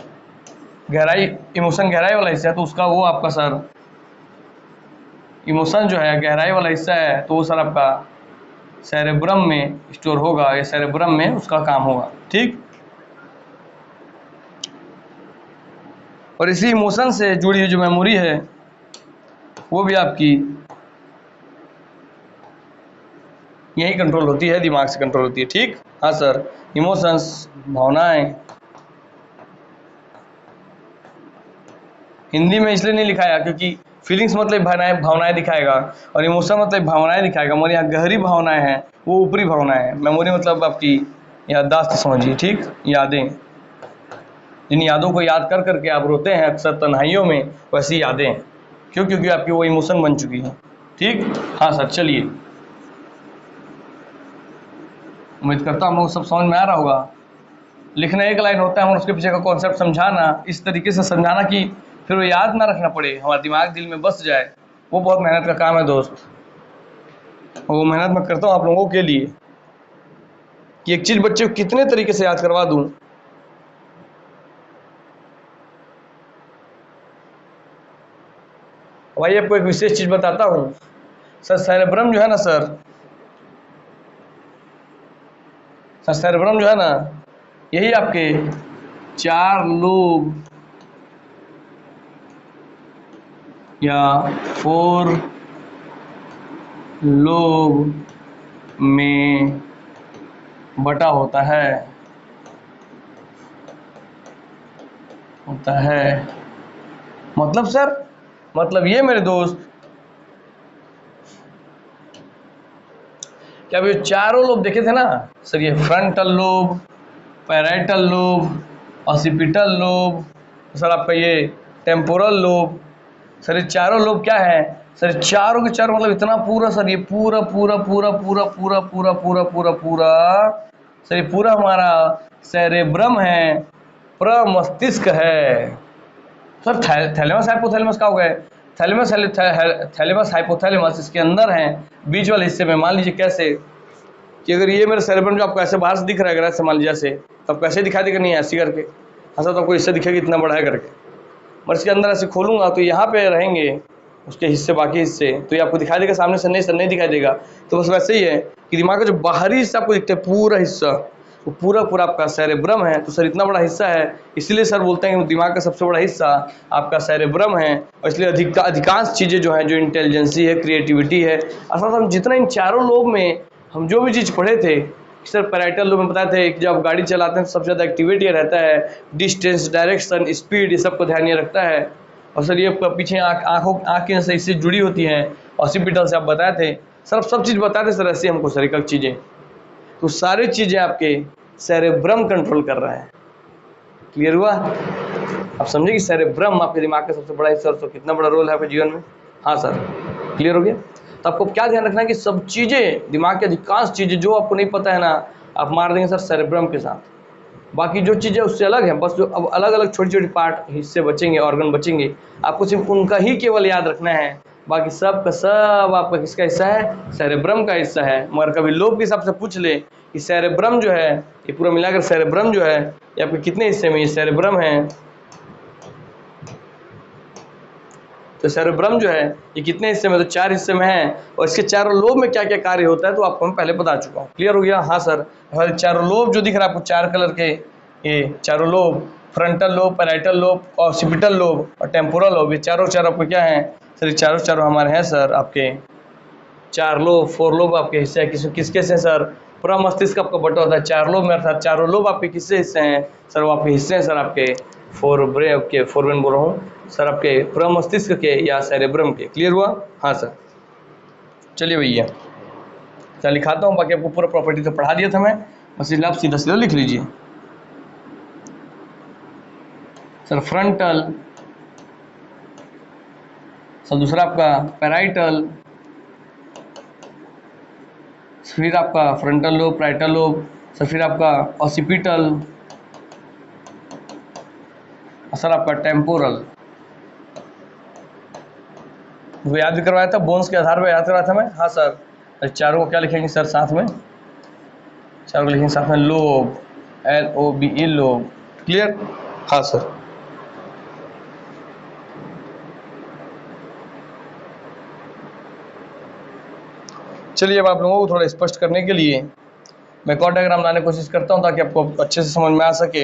गहराई, इमोशन गहराई वाला हिस्सा है, तो उसका वो आपका सर इमोशन जो है गहराई वाला हिस्सा है, तो वो सर आपका सेरेब्रम में स्टोर होगा, या सेरेब्रम में उसका काम होगा। ठीक, और इसी इमोशन से जुड़ी हुई जो मेमोरी है वो भी आपकी यही कंट्रोल होती है, दिमाग से कंट्रोल होती है। ठीक, हाँ सर। इमोशंस, भावनाएं, हिंदी में इसलिए नहीं लिखाया क्योंकि फीलिंग्स मतलब भावनाएं दिखाएगा, और इमोशन मतलब भावनाएं दिखाएगा, मगर यहाँ गहरी भावनाएं हैं, वो ऊपरी भावनाएं हैं। मेमोरी मतलब आपकी याददाश्त समझिए। ठीक, यादें, जिन यादों को याद कर करके आप रोते हैं अक्सर तन्हाइयों में, वैसी यादें हैं। क्यों? क्योंकि आपकी वो इमोशन बन चुकी हैं। ठीक, हाँ सर। चलिए, उम्मीद करता हूँ हम लोग सब समझ में आ रहा होगा। लिखना एक लाइन होता है, और उसके पीछे का कॉन्सेप्ट समझाना, इस तरीके से समझाना कि फिर वो याद ना रखना पड़े, हमारा दिमाग दिल में बस जाए, वो बहुत मेहनत का काम है दोस्त। और वो मेहनत मैं करता हूँ आप लोगों के लिए कि एक चीज़ बच्चे को कितने तरीके से याद करवा दूँ। भाई आपको एक विशेष चीज़ बताता हूँ सर, सेरेब्रम जो है ना सर, सेरेब्रम जो है ना, यही आपके 4 लोब या 4 लोब में बटा होता है मतलब सर, मतलब ये मेरे दोस्त, क्या ये चारों लोब देखे थे ना सर, ये frontal lobe, parietal lobe, occipital lobe, sir आपका ये टेम्पोरल लोब। सर ये चारों लोब क्या है सर, चारों के चारों मतलब इतना पूरा सर, ये पूरा पूरा पूरा पूरा पूरा पूरा पूरा पूरा पूरा सर, ये पूरा हमारा सेरेब्रम है, प्रमस्तिष्क है सर। थैलेमस हाइपोथैलेमस का हो गए, थैलेमस हाइपोथैलेमस इसके अंदर है बीच वाले हिस्से में। मान लीजिए कैसे कि अगर ये मेरा सेरेब्रम जो आपको ऐसे बाहर से दिख रहा है, अगर ऐसे मान लीजिए ऐसे, तो आपको ऐसे दिखाई देगा, नहीं ऐसी करके, हाँ सर तो आपको इससे दिखेगा इतना बड़ा है करके, और इसके अंदर ऐसे खोलूंगा तो यहाँ पे रहेंगे उसके हिस्से, बाकी हिस्से, तो ये आपको दिखाई देगा सामने से, नहीं सर नहीं दिखाई देगा। तो बस वैसे ही है कि दिमाग का जो बाहरी हिस्सा आपको दिखता है पूरा हिस्सा, वो पूरा पूरा आपका सेरेब्रम है। तो सर इतना बड़ा हिस्सा है, इसलिए सर बोलते हैं कि दिमाग का सबसे बड़ा हिस्सा आपका सेरेब्रम है, और इसलिए अधिकांश चीज़ें जो हैं, जो इंटेलिजेंसी है, क्रिएटिविटी है, असल हम जितना इन चारों लोब में हम जो भी चीज़ पढ़े थे सर, पैराइटल लोब में बताए थे कि जब आप गाड़ी चलाते हैं तो सबसे ज़्यादा एक्टिविटी रहता है डिस्टेंस, डायरेक्शन, स्पीड, ये सब को ध्यान ये रखता है। और सर ये पीछे आँखें से इससे जुड़ी होती हैं, ऑसिपिटल से आप बताए थे सर, सब चीज़ बताए थे सर ऐसे हमको सर एक चीज़ें, तो सारी चीज़ें आपके सेरेब्रम कंट्रोल कर रहा है। क्लियर हुआ? आप समझे कि सेरेब्रम आपके दिमाग का सबसे बड़ा हिस्सा, तो कितना बड़ा रोल है आपके जीवन में। हाँ सर, क्लियर हो गया? तो आपको क्या ध्यान रखना है कि सब चीज़ें, दिमाग की अधिकांश चीज़ें जो आपको नहीं पता है ना, आप मार देंगे सर सेरेब्रम के साथ। बाकी जो चीज़ें उससे अलग है, बस जो अब अलग अलग छोटी छोटी पार्ट हिस्से बचेंगे, ऑर्गन बचेंगे, आपको सिर्फ उनका ही केवल याद रखना है। बाकी सब का सब आपका किसका हिस्सा है? सेरेब्रम का हिस्सा है। मगर कभी लोब के हिसाब से पूछ ले कि सेरेब्रम जो है, ये पूरा मिलाकर सेरेब्रम जो है ये आपके कितने हिस्से में? ये सेरेब्रम है, तो सेरेब्रम जो है ये कितने हिस्से में? तो 4 हिस्से में है। और इसके चारों लोब में क्या क्या कार्य होता है तो आपको मैं पहले बता चुका हूँ। क्लियर हो गया? हाँ सर, हमारे चारों लोब जो दिख रहा है आपको 4 कलर के, ये चारों lobe, frontal lobe, parietal lobe, occipital lobe और टेम्पोरल लोब, ये चारों आपको क्या है सर? ये चारों हमारे हैं सर आपके 4 लोब, 4 लोब आपके हिस्से हैं। किसके से सर? पूरा मस्तिष्क आपका बटा होता है 4 लोब में, अर्थात चारों लोब आपके किससे हिस्से हैं सर? वो आपके हिस्से हैं सर आपके फोरब्रेन के, फोरब्रेन बोल रहा हूँ सर, आपके प्रमस्तिष्क के या सेरेब्रम के। क्लियर हुआ? हाँ सर। चलिए भैया, चल लिखाता हूँ, बाकी आपको पूरा प्रॉपर्टी तो पढ़ा दिया था मैं, बस इसलिए आप सीधा सीधा लिख लीजिए सर। फ्रंटल सर, दूसरा आपका पैराइटल, फिर आपका frontal lobe, parietal lobe sir, फिर आपका ऑसिपिटल, सर आपका टेम्पोरल। वो याद भी करवाया था, बोन्स के आधार पर याद करवाया था मैं। हाँ सर, चारों को क्या लिखेंगे सर साथ में? चारों को लिखेंगे साथ में लोब, LOBE लोब। क्लियर? हाँ सर। चलिए अब आप लोगों को थोड़ा स्पष्ट करने के लिए मैं एक और डायग्राम लाने की कोशिश करता हूँ ताकि आपको अच्छे से समझ में आ सके।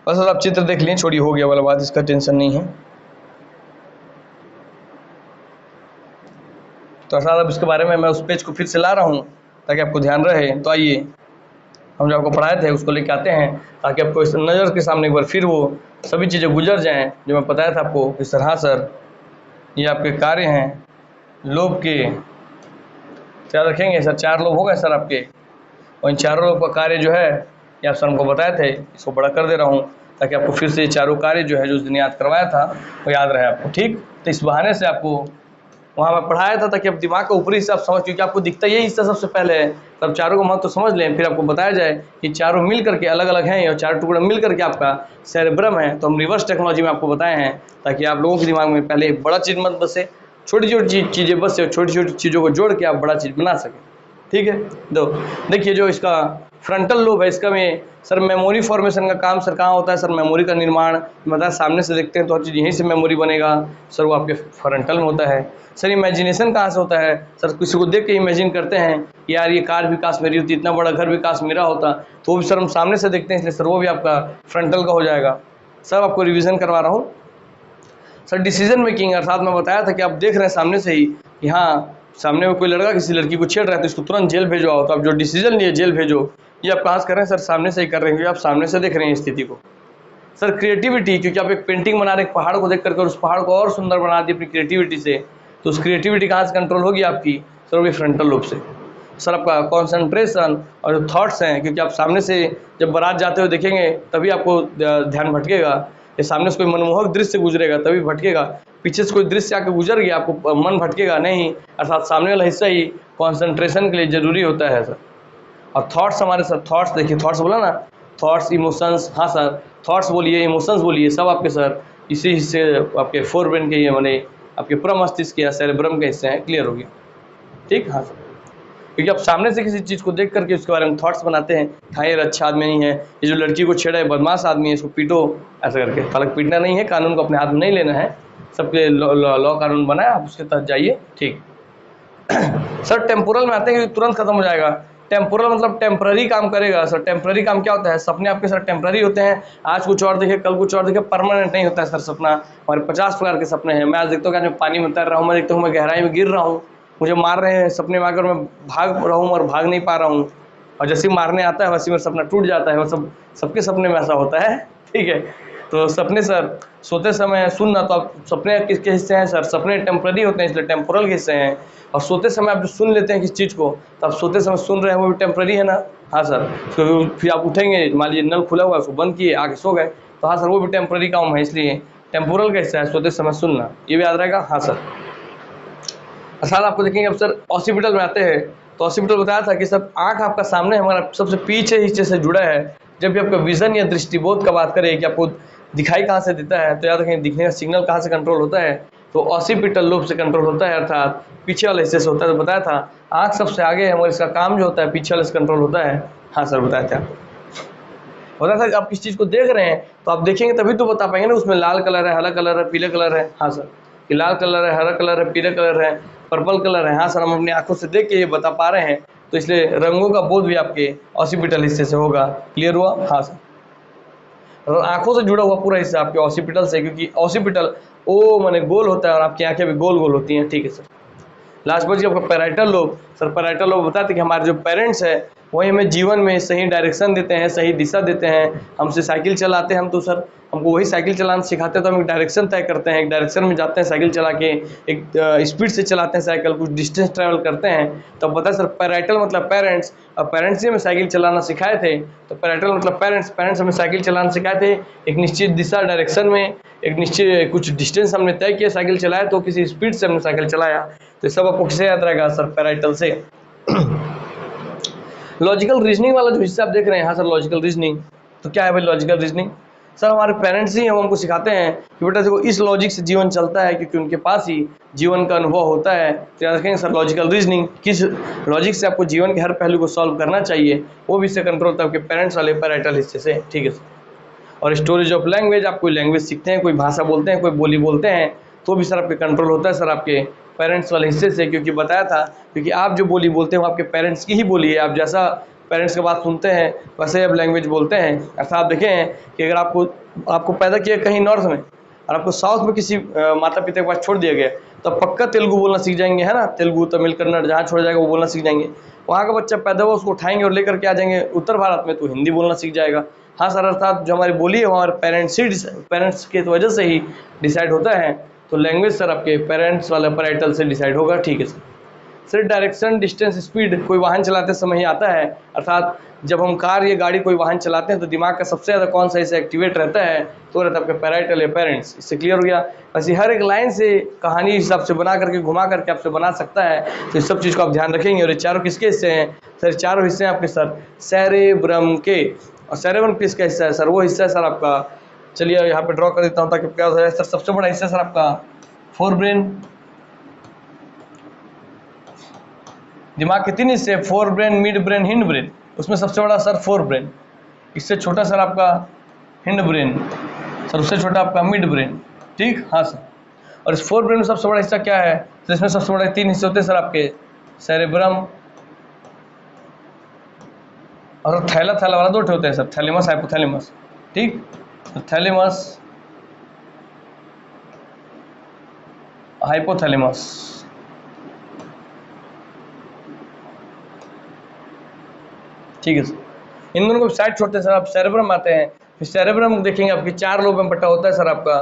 बस आप चित्र देख लिए, छोड़ी हो गया वाला बात, इसका टेंशन नहीं है। तो अर्थात अब इसके बारे में मैं उस पेज को फिर से ला रहा हूँ ताकि आपको ध्यान रहे। तो आइए हम जो आपको पढ़ाए थे उसको लेके आते हैं ताकि आपको इस नज़र के सामने एक बार फिर वो सभी चीज़ें गुजर जाएं जो मैं बताया था आपको कि सर, हाँ सर ये आपके कार्य हैं लोब के। क्या रखेंगे सर? 4 लोब हो गए सर आपके, और इन चारों लोब का कार्य जो है ये आप सर हमको बताए थे, इसको बड़ा कर दे रहा हूँ ताकि आपको फिर से ये चारों कार्य जो है जो उस दिन याद करवाया था वो याद रहे आपको। ठीक, तो इस बहाने से आपको वहाँ मैं पढ़ाया था ताकि आप दिमाग का ऊपरी हिस्सा आप समझ, क्योंकि आपको दिखता यही हिस्सा सबसे पहले है, तब चारों को महत्व तो समझ लें, फिर आपको बताया जाए कि चारों मिल करके अलग अलग हैं और 4 टुकड़े मिल करके आपका सेरेब्रम है। तो हम रिवर्स टेक्नोलॉजी में आपको बताए हैं ताकि आप लोगों के दिमाग में पहले बड़ा चीज़ मत बसे, छोटी छोटी चीज़ें बसे, छोटी छोटी चीज़ों को जोड़ के आप बड़ा चीज़ बना सकें। ठीक है, देखिए जो इसका फ्रंटल लोब है इसका में सर मेमोरी फॉर्मेशन का काम सर कहाँ होता है सर, मेमोरी का निर्माण मतलब सामने से देखते हैं तो हर चीज़ यहीं से मेमोरी बनेगा सर, वो आपके फ्रंटल में होता है। सर इमेजिनेशन कहाँ से होता है सर, किसी को देख के इमेजिन करते हैं यार ये कार भी काश मेरी होती, इतना बड़ा घर भी काश मेरा होता, तो वो भी सर हम सामने से देखते हैं, इसलिए सर वो भी आपका फ्रंटल का हो जाएगा। सर आपको रिविज़न करवा रहा हूँ। सर डिसीजन मेकिंग अर्थात मैं बताया था कि आप देख रहे हैं सामने से ही कि हाँ सामने में कोई लड़का किसी लड़की को छेड़ रहा है तो इसको तुरंत जेल भेजो आओ, तो आप जो डिसीजन लिए जेल भेजो, ये आप कहाँ से कर रहे हैं सर, सामने से ही कर रहे हैं क्योंकि आप सामने से देख रहे हैं स्थिति को। सर क्रिएटिविटी, क्योंकि आप एक पेंटिंग बना रहे हैं एक पहाड़ को देख करके और उस पहाड़ को और सुंदर बना दी अपनी क्रिएटिविटी से, तो उस क्रिएटिविटी कहाँ से कंट्रोल होगी आपकी सर, वो भी फ्रंटल लोब से। सर आपका कॉन्सेंट्रेशन और जो थॉट्स हैं, क्योंकि आप सामने से जब बारात जाते हुए देखेंगे तभी आपको ध्यान भटकेगा, या सामने से कोई मनमोहक दृश्य गुजरेगा तभी भटकेगा, पीछे से कोई दृश्य आके गुजर गया आपको मन भटकेगा नहीं, अर्थात सामने वाला हिस्सा ही कॉन्सेंट्रेशन के लिए ज़रूरी होता है सर। और थॉट्स हमारे साथ, थॉट्स देखिए, थॉट्स बोला ना, थॉट्स इमोशंस, हाँ सर थॉट्स बोलिए इमोशंस बोलिए सब आपके सर इसी हिस्से आपके फोर ब्रेन के ये माने आपके प्रमस्तिष्क या सेरेब्रम के हिस्से हैं, क्लियर हो गया ठीक। हाँ सर, क्योंकि आप सामने से किसी चीज़ को देख करके उसके बारे में थॉट्स बनाते हैं, हाँ ये अच्छा आदमी नहीं है, ये जो लड़की को छेड़ा है बदमाश आदमी है, इसको पीटो ऐसा करके। हालांकि पीटना नहीं है, कानून को अपने हाथ में नहीं लेना है, सबके लॉ कानून बना है, आप उसके तहत जाइए ठीक। सर टेम्पोरल में आते हैं कि तुरंत खत्म हो जाएगा। टेम्पोरल मतलब टेम्पररी काम करेगा सर। टेम्पररी काम क्या होता है, सपने आपके सर टेम्पररी होते हैं, आज कुछ और देखे कल कुछ और देखे, परमानेंट नहीं होता है सर सपना। हमारे 50 प्रकार के सपने हैं। मैं आज देखता हूँ कि मैं पानी में तैर रहा हूँ, मैं देखता हूँ मैं गहराई में गिर रहा हूँ, मुझे मार रहे हैं सपने में आकर, मैं भाग रहा हूँ और भाग नहीं पा रहा हूँ, और जैसे ही मारने आता है वैसे मेरा सपना टूट जाता है। वो सबके सपने में ऐसा होता है ठीक है। तो सपने सर सोते समय सुनना, तो आप सपने किसके हिस्से हैं सर, सपने टेम्पररी होते हैं इसलिए टेम्पोरल के हिस्से हैं। और सोते समय आप जो सुन लेते हैं किस चीज़ को, तो आप सोते समय सुन रहे हैं वो भी टेम्पररी है ना। हाँ सर, तो फिर आप उठेंगे, मान लीजिए नल खुला हुआ है उसको बंद किए आके सो गए, तो हाँ सर वो भी टेम्पररी काम है, इसलिए टेम्पोरल का हिस्सा है सोते समय सुनना, ये भी याद रहेगा। हाँ सर। सर आपको देखेंगे अब सर ऑसिपिटल में आते हैं, तो ऑसिपिटल बताया था कि सब आँख आपका सामने हमारा सबसे पीछे हिस्से से जुड़ा है। जब भी आपका विजन या दृष्टिबोध का बात करें कि आपको दिखाई कहाँ से देता है, तो याद रखें दिखने का सिग्नल कहाँ से कंट्रोल होता है, तो ऑसिपिटल लोब से कंट्रोल होता है, अर्थात पीछे वाले हिस्से से होता है। तो बताया था आँख सबसे आगे है मगर इसका काम जो होता है पीछे वाले से कंट्रोल होता है। हाँ सर बताया था। बताया था आप किस चीज़ को देख रहे हैं, तो आप देखेंगे तभी तो बता पाएंगे ना उसमें लाल कलर है, हरा कलर है, पीला कलर है। हाँ सर, कि लाल कलर है, हरा कलर है, पीला कलर है, पर्पल कलर है। हाँ सर, हम अपनी आंखों से देख के ये बता पा रहे हैं, तो इसलिए रंगों का बोध भी आपके ऑसिपिटल हिस्से से होगा। क्लियर हुआ। हाँ सर, और आंखों से जुड़ा हुआ पूरा हिस्सा आपके ऑसिपिटल से, क्योंकि ऑसिपिटल ओ माने गोल होता है और आपकी आंखें भी गोल गोल होती हैं। ठीक है सर। लास्ट बच गया आपका parietal lobe. Sir parietal lobe बताते हैं कि हमारे जो पेरेंट्स हैं वही हमें जीवन में सही डायरेक्शन देते हैं, सही दिशा देते हैं। हमसे साइकिल चलाते हैं हम, तो सर हमको वही साइकिल चलाना सिखाते हैं, तो हम एक डायरेक्शन तय करते हैं, एक डायरेक्शन में जाते हैं साइकिल चला के, एक स्पीड से चलाते हैं साइकिल, कुछ डिस्टेंस ट्रैवल करते हैं। तो पता है सर पैराइटल मतलब पेरेंट्स, और पेरेंट्स ही हमें साइकिल चलाना सिखाए थे। तो पैराइटल मतलब पेरेंट्स, पेरेंट्स हमें साइकिल चलाना सिखाए थे एक निश्चित दिशा डायरेक्शन में, एक निश्चित कुछ डिस्टेंस हमने तय किया, साइकिल चलाया, तो किसी स्पीड से हमने साइकिल चलाया। तो सब आपको किसे याद रहेगा सर, पैराइटल से। लॉजिकल रीजनिंग वाला जो हिस्सा आप देख रहे हैं, हाँ सर लॉजिकल रीजनिंग, तो क्या है भाई लॉजिकल रीजनिंग? सर हमारे पेरेंट्स ही हमको सिखाते हैं कि बेटा देखो इस लॉजिक से जीवन चलता है, क्योंकि उनके पास ही जीवन का अनुभव होता है। तो याद रखेंगे सर लॉजिकल रीजनिंग, किस लॉजिक से आपको जीवन के हर पहलू को सॉल्व करना चाहिए, वो भी इससे कंट्रोल होता है आपके पेरेंट्स वाले पैराइटल हिस्से से। ठीक है सर। और स्टोरेज ऑफ लैंग्वेज, आप कोई लैंग्वेज सीखते हैं, कोई भाषा बोलते हैं, कोई बोली बोलते हैं, तो भी सर आपके कंट्रोल होता है सर आपके पेरेंट्स वाले हिस्से से। क्योंकि बताया था, क्योंकि आप जो बोली बोलते हैं वो आपके पेरेंट्स की ही बोली है, आप जैसा पेरेंट्स की बात सुनते हैं वैसे आप लैंग्वेज बोलते हैं। ऐसा आप देखें कि अगर आपको पैदा किया कहीं नॉर्थ में और आपको साउथ में किसी माता पिता के पास छोड़ दिया गया, तो आप पक्का तेलुगु बोलना सीख जाएंगे, है ना, तेलुगु तमिल कन्नड़ जहाँ छोड़ जाएगा वो बोलना सीख जाएंगे। वहाँ का बच्चा पैदा हुआ उसको उठाएंगे और लेकर के आ जाएंगे उत्तर भारत में, तो हिंदी बोलना सीख जाएगा। हाँ सर, अर्थात जो हमारी बोली है हमारे पेरेंट्स के वजह से ही डिसाइड होता है। तो लैंग्वेज सर आपके पेरेंट्स वाला पैराइटल से डिसाइड होगा। ठीक है sir. Sir direction, distance, speed कोई वाहन चलाते समय ही आता है, अर्थात जब हम कार या गाड़ी कोई वाहन चलाते हैं तो दिमाग का सबसे ज़्यादा कौन सा हिस्सा एक्टिवेट रहता है, तो रहता है आपके पैराइटल या पेरेंट्स। इससे क्लियर हो गया। वैसे हर एक लाइन से कहानी हिसाब से बना करके घुमा करके आपसे बना सकता है, तो इस सब चीज़ को आप ध्यान रखेंगे। और ये चारों किसके हिस्से हैं सर? चारों हिस्से हैं आपके सर सेरेब्रम के। और सेरेब्रम किसका हिस्सा है सर? वो हिस्सा है सर आपका, चलिए यहाँ पे ड्रॉ कर देता हूँ ताकि क्या हो जाए सर। सबसे बड़ा हिस्सा सर आपका फोर ब्रेन। दिमाग के तीन हिस्से, fore brain, mid brain, hind brain. उसमें सबसे बड़ा सर फोर ब्रेन, इससे छोटा सर आपका हिंड ब्रेन, सर उससे छोटा आपका मिड ब्रेन, ठीक। हाँ सर, और इस फोर ब्रेन में सबसे बड़ा हिस्सा क्या है, तो इसमें सबसे बड़े तीन हिस्से होते हैं सर आपके, सेरेब्रम और थैला थैला वाला दो होते हैं सर, थैलेमस हाइपोथैलेमस, ठीक। तो थैलेमस हाइपोथैलेमस, ठीक है सर। इन दोनों को साइड छोड़ते हैं सर, आप सेरेब्रम आते हैं, फिर सेरेब्रम देखेंगे आपकी 4 लोब में बटा होता है सर आपका,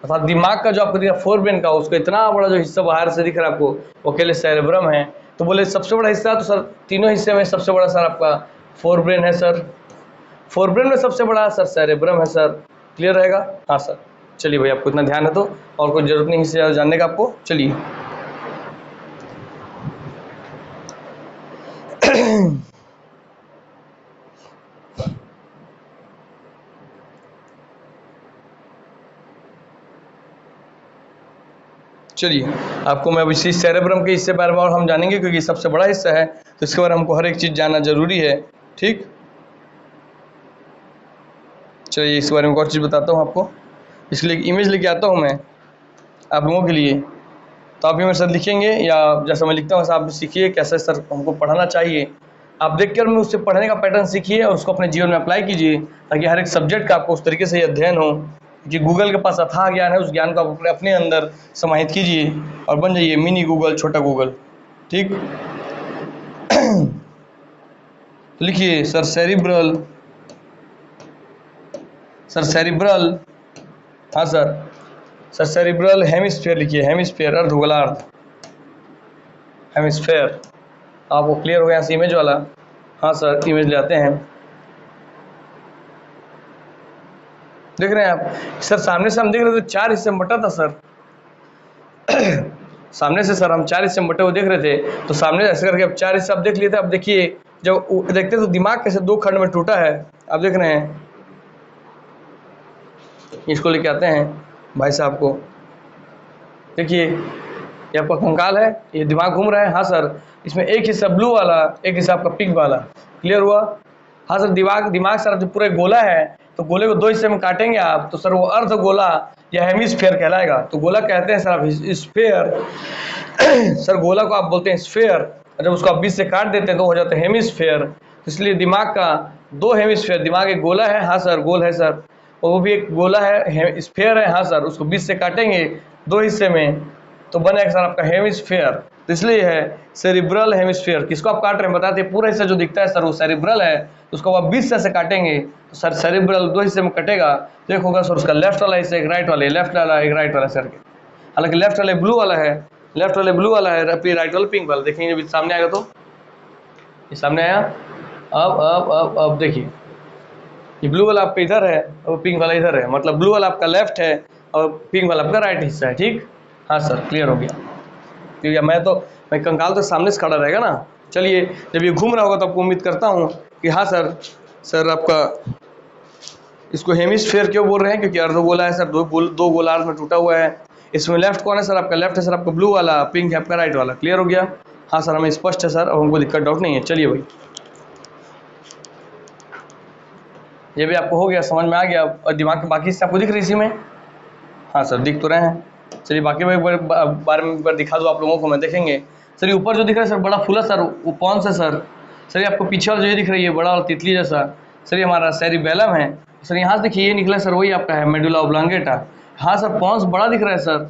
अर्थात दिमाग का जो आपको दिखा फोर ब्रेन का, उसका इतना बड़ा जो हिस्सा बाहर से दिख रहा है आपको, वो अकेले सेरेब्रम है। तो बोले सबसे बड़ा हिस्सा, तो सर तीनों हिस्से में सबसे बड़ा सर आपका फोर ब्रेन है सर, फोर ब्रेन में सबसे बड़ा सर सेरेब्रम है सर, क्लियर रहेगा। हाँ सर, चलिए भाई, आपको इतना ध्यान है तो और कोई जरूरत नहीं इससे ज़्यादा जानने का आपको। चलिए चलिए आपको मैं अब इसी सेरेब्रम के हिस्से बारे में और हम जानेंगे, क्योंकि सबसे बड़ा हिस्सा है तो इसके बारे में हमको हर एक चीज़ जानना जरूरी है, ठीक। चलिए इस बारे में और चीज़ बताता हूँ आपको, इसके लिए एक इमेज लेके आता हूँ मैं आप लोगों के लिए। तो आप भी मेरे साथ लिखेंगे, या जैसा मैं लिखता हूँ वैसा आप भी सीखिए, कैसे सर हमको पढ़ाना चाहिए। आप देख कर उससे पढ़ने का पैटर्न सीखिए और उसको अपने जीवन में अप्लाई कीजिए, ताकि हर एक सब्जेक्ट का आपको उस तरीके से अध्ययन हो कि गूगल के पास अथाह ज्ञान है, उस ज्ञान को आप अपने अंदर समाहित कीजिए और बन जाइए मिनी गूगल, छोटा गूगल, ठीक। लिखिए सर सेरिब्रल, सर सेरिब्रल, हाँ सर, सर सेरिब्रल हेमिस्फीयर लिखिए, हेमिस्फीयर अर्धगोलार्ध, हेमिस्फीयर। आपको क्लियर हो गया यहाँ इमेज वाला। हाँ सर, इमेज ले आते हैं, देख रहे हैं आप सर, सामने से हम देख रहे थे 4 हिस्से में बटा था सर। सामने से सर हम 4 हिस्से में बटे हुए देख रहे थे, तो सामने ऐसे करके अब 4 हिस्से आप देख लिए थे। अब देखिए जब देखते तो दिमाग कैसे 2 खंड में टूटा है, आप देख रहे हैं। इसको लेके आते हैं भाई साहब को, देखिए ये आपका कंकाल है, ये दिमाग घूम रहा है। हाँ सर, इसमें एक हिस्सा ब्लू वाला, एक हिस्सा आपका पिंक वाला, क्लियर हुआ। हाँ सर, दिमाग सर जो पूरा गोला है, तो गोले को 2 हिस्से में काटेंगे आप, तो सर वो अर्ध गोला या हेमिस्फीयर कहलाएगा। तो गोला कहते हैं सर आप स्फीयर, सर गोला को आप बोलते हैं स्फीयर, जब उसको आप बीच से काट देते हैं तो हो जाता है हेमिस्फीयर। तो इसलिए दिमाग का 2 हेमिस्फीयर, दिमाग एक गोला है, हाँ सर गोल है सर, और वो भी एक गोला है, स्फीयर है, हाँ सर, उसको बीच से काटेंगे 2 हिस्से में तो बनेगा सर आपका हेमिस्फीयर। तो इसलिए है सेरिब्रल हेमिस्फीयर। किसको आप काट रहे हैं बताते हैं, पूरा हिस्सा जो दिखता है सर वो सेरिब्रल है, उसको आप 20 से काटेंगे तो सर सेरिब्रल 2 हिस्से में कटेगा, तो एक होगा सर उसका लेफ्ट वाला हिस्सा, एक राइट वाला, लेफ्ट वाला एक राइट वाला सर के। हालांकि लेफ्ट वाले ब्लू वाला है, लेफ्ट वाले ब्लू वाला है, फिर राइट वाला पिंक वाला। देखेंगे जब सामने आएगा, तो ये सामने आया। अब देखिए ये ब्लू वाला आपका इधर है और पिंक वाला इधर है, मतलब ब्लू वाला आपका लेफ्ट है और पिंक वाला आपका राइट हिस्सा है, ठीक। हाँ सर, क्लियर हो गया। क्योंकि मैं कंकाल तो सामने से खड़ा रहेगा ना। चलिए जब ये घूम रहा होगा तो आपको उम्मीद करता हूँ कि हाँ सर आपका इसको हेमिस्फीयर क्यों बोल रहे हैं, क्योंकि अर्धगोला है सर, दो गोलार्ध में टूटा हुआ है। इसमें लेफ्ट कौन है सर आपका, लेफ्ट है सर आपका ब्लू वाला, पिंक है आपका राइट वाला, क्लियर हो गया। हाँ सर, हमें स्पष्ट है सर, अब हमको दिक्कत डाउट नहीं है। चलिए भाई, ये भी आपको हो गया, समझ में आ गया। और दिमाग के बाकी हिस्से आपको दिख रही इसी में, हाँ सर दिख तो रहे हैं। चलिए बाकी में बारे में एक बार दिखा दो आप लोगों को, मैं देखेंगे। सर ये ऊपर जो दिख रहा है सर बड़ा फूला सर, वो कौन सा सर, सर ये आपको पीछे वाला जो ये दिख रही है बड़ा वाला तितली जैसा, सर ये हमारा सेरिबेलम है। सर यहाँ से देखिए ये निकला सर, वही आपका है मेडुला ऑब्लांगेटा। हाँ सर, पॉन्स बड़ा दिख रहा है सर,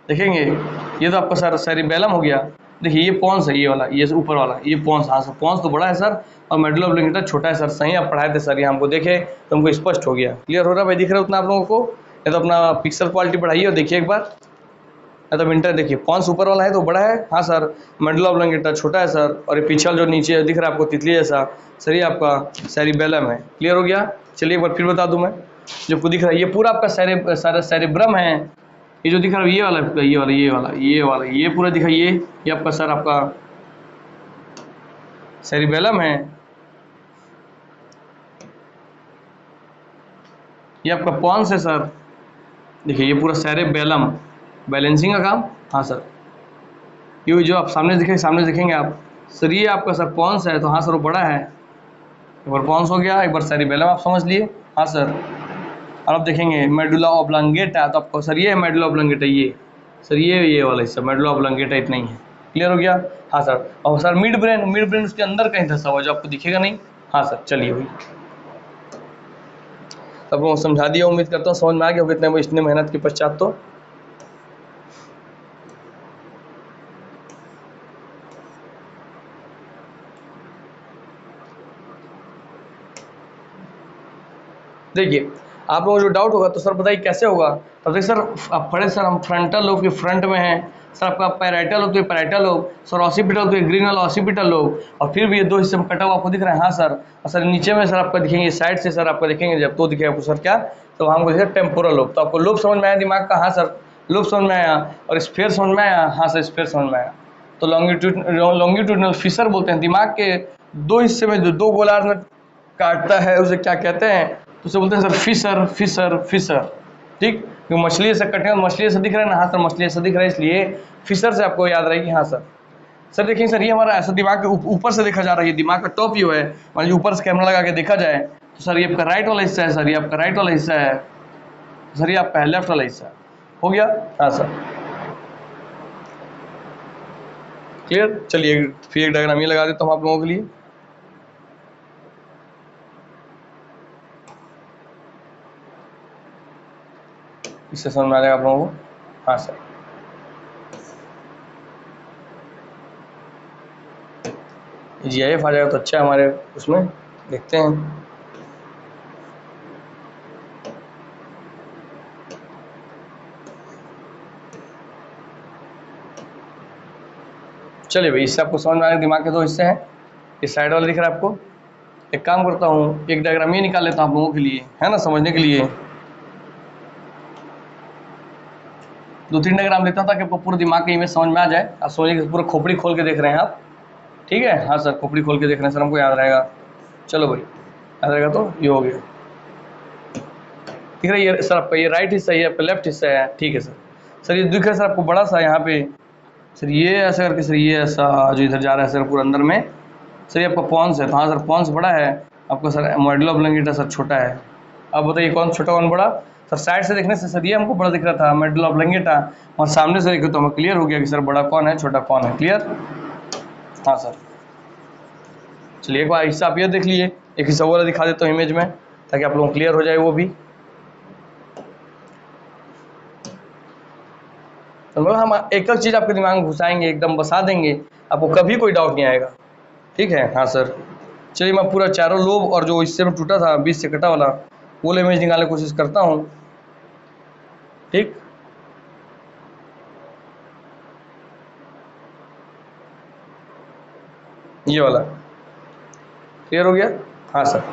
देखेंगे ये तो आपका सर सेरिबेलम हो गया। देखिए ये पॉन्स है, ये वाला, ये ऊपर वाला, ये पॉन्स। हाँ सर, पॉन्स तो बड़ा है सर और मेडुला ऑब्लांगेटा छोटा है सर। सही आप पढ़ाए थे सर, ये हमको देखे तो हमको स्पष्ट हो गया। क्लियर हो रहा है भाई, दिख रहा है उतना आप लोगों को। या तो अपना पिक्सल क्वालिटी बढ़ाइए और देखिए एक बार, या तो विंटर देखिए, पॉन्स ऊपर वाला है तो बड़ा है, हाँ सर, मेडुला ऑब्लांगेटा छोटा है सर, और ये पीछे जो नीचे दिख रहा है आपको तितली जैसा, सर ये आपका सेरिबेलम है। क्लियर हो गया। चलिए एक बार फिर बता दूं मैं, जो आपको दिख रहा है ये पूरा आपका सेरिब्रम है। ये जो दिख रहा है ये वाला, ये पूरा दिखा, ये आपका सर आपका सेरिबेलम है। ये आपका पॉन्स है सर, देखिए ये पूरा सेरिबेलम, बैलेंसिंग का काम। हाँ सर, ये जो आप सामने देखेंगे आप सर, ये आपका सर पॉन्स है, तो हाँ सर वो बड़ा है, एक बार पॉन्स हो गया, एक बार सेरिबेलम आप समझ लिए, हाँ सर। और आप देखेंगे मेडुला ऑब्लांगेटा, तो आपको सर ये है मेडुला ऑब्लांगेटा, ये सर ये वाला हिस्सा मेडुला ऑब्लांगेटा इतना ही है, क्लियर हो गया, हाँ सर। और सर मिड ब्रेन उसके अंदर कहीं धंसा हुआ जो आपको दिखेगा नहीं, हाँ सर। चलिए भाई, तब वो समझा दिया, उम्मीद करता हूँ समझ में आ गया होगा इतने मेहनत के पश्चात। तो देखिए आप लोगों को जो डाउट होगा तो सर बताइए कैसे होगा। तब देखिए सर, आप पढ़े सर, हम फ्रंटल लोब के फ्रंट में हैं सर, आपका पैराइटल लोब तो ये पैराइटल लोब, सर ऑसिपिटल तो ये ग्रीन वाला ऑसिपिटल लोब, और फिर भी ये दो हिस्से में कटा हुआ आपको दिख रहा है, हाँ सर। और सर नीचे में सर आपका दिखेंगे साइड से, सर आपका देखेंगे जब तो दिखेगा आपको सर क्या, तो हमको दिखेगा टेम्पोरल लोब। तो आपको लोब समझ में आया दिमाग का, हाँ सर लोब समझ में आया, और स्फीयर समझ में आया, हाँ सर स्फीयर समझ में आया। तो लॉन्गिट्यूडनल फिशर बोलते हैं दिमाग के दो हिस्से में जो दो गोलार्ध में काटता है उसे क्या कहते हैं, तो उसे बोलते हैं सर फिशर फिशर फिशर, ठीक। क्योंकि मछली से कटे, मछली से दिख रहा है ना, हाँ सर मछली से दिख रहा है, इसलिए फिशर से आपको याद रहेगी, हाँ सर। सर देखिए सर, ये हमारा ऐसा दिमाग के ऊपर से देखा जा रहा है, दिमाग का टॉप व्यू है, मान लीजिए ऊपर से कैमरा लगा के देखा जाए तो सर ये आपका राइट वाला हिस्सा है, सर ये आपका राइट वाला हिस्सा है, सर ये आपका लेफ्ट वाला हिस्सा हो गया, हाँ सर क्लियर। चलिए फिर एक डायग्राम ये लगा देता हूँ आप लोगों के लिए, इससे समझ में आ जाएगा आप लोगों को, हाँ सर। GIF आ जाएगा तो अच्छा है हमारे उसमें, देखते हैं। चलिए भाई, इससे आपको समझ में आ गया दिमाग के दो हिस्से हैं, ये साइड वाला दिख रहा है आपको। एक काम करता हूँ, एक डायग्राम ये निकाल लेता हूँ आप लोगों के लिए, है ना, समझने के लिए। दो तीन डायग्राम लेता हूँ ताकि आपको पूरा दिमाग की इमेज समझ में आ जाए, आप समझिए पूरा खोपड़ी खोल के देख रहे हैं आप, ठीक है, हाँ सर खोपड़ी खोल के देख रहे हैं सर, हमको याद रहेगा। चलो भाई याद रहेगा, तो ये हो गया, दिख रहा है ये सर आपका, ये राइट हिस्सा, ये आपका लेफ्ट हिस्सा है, ठीक है सर। सर ये दिख रहा है सर आपको बड़ा सा यहाँ पे, सर ये ऐसा करके, सर ये ऐसा जो इधर जा रहा है सर पूरा अंदर में, सर ये आपका पॉन्स है, तो हाँ सर पॉन्स बड़ा है आपका, सर मेडुला ऑब्लांगेटा सर छोटा है। अब बताइए कौन छोटा कौन बड़ा, सर साइड से देखने से सर ये हमको बड़ा दिख रहा था मेडुला ऑब्लांगेटा, और सामने से देखे तो हमें क्लियर हो गया कि सर बड़ा कौन है छोटा कौन है, क्लियर, हाँ सर। चलिए एक बार हिस्सा आप ये देख लिए, एक हिस्सा वो वाला दिखा देता हूँ इमेज में ताकि आप लोगों को क्लियर हो जाए वो भी। तो मतलब हम एक चीज़ आपके दिमाग में घुसाएंगे, एकदम बसा देंगे, आपको कभी कोई डाउट नहीं आएगा, ठीक है, हाँ सर। चलिए मैं पूरा चारों लोब और जो इससे में टूटा था बीच से कटा वाला वो इमेज निकालने की कोशिश करता हूँ, ठीक। ये वाला क्लियर हो गया, हाँ सर।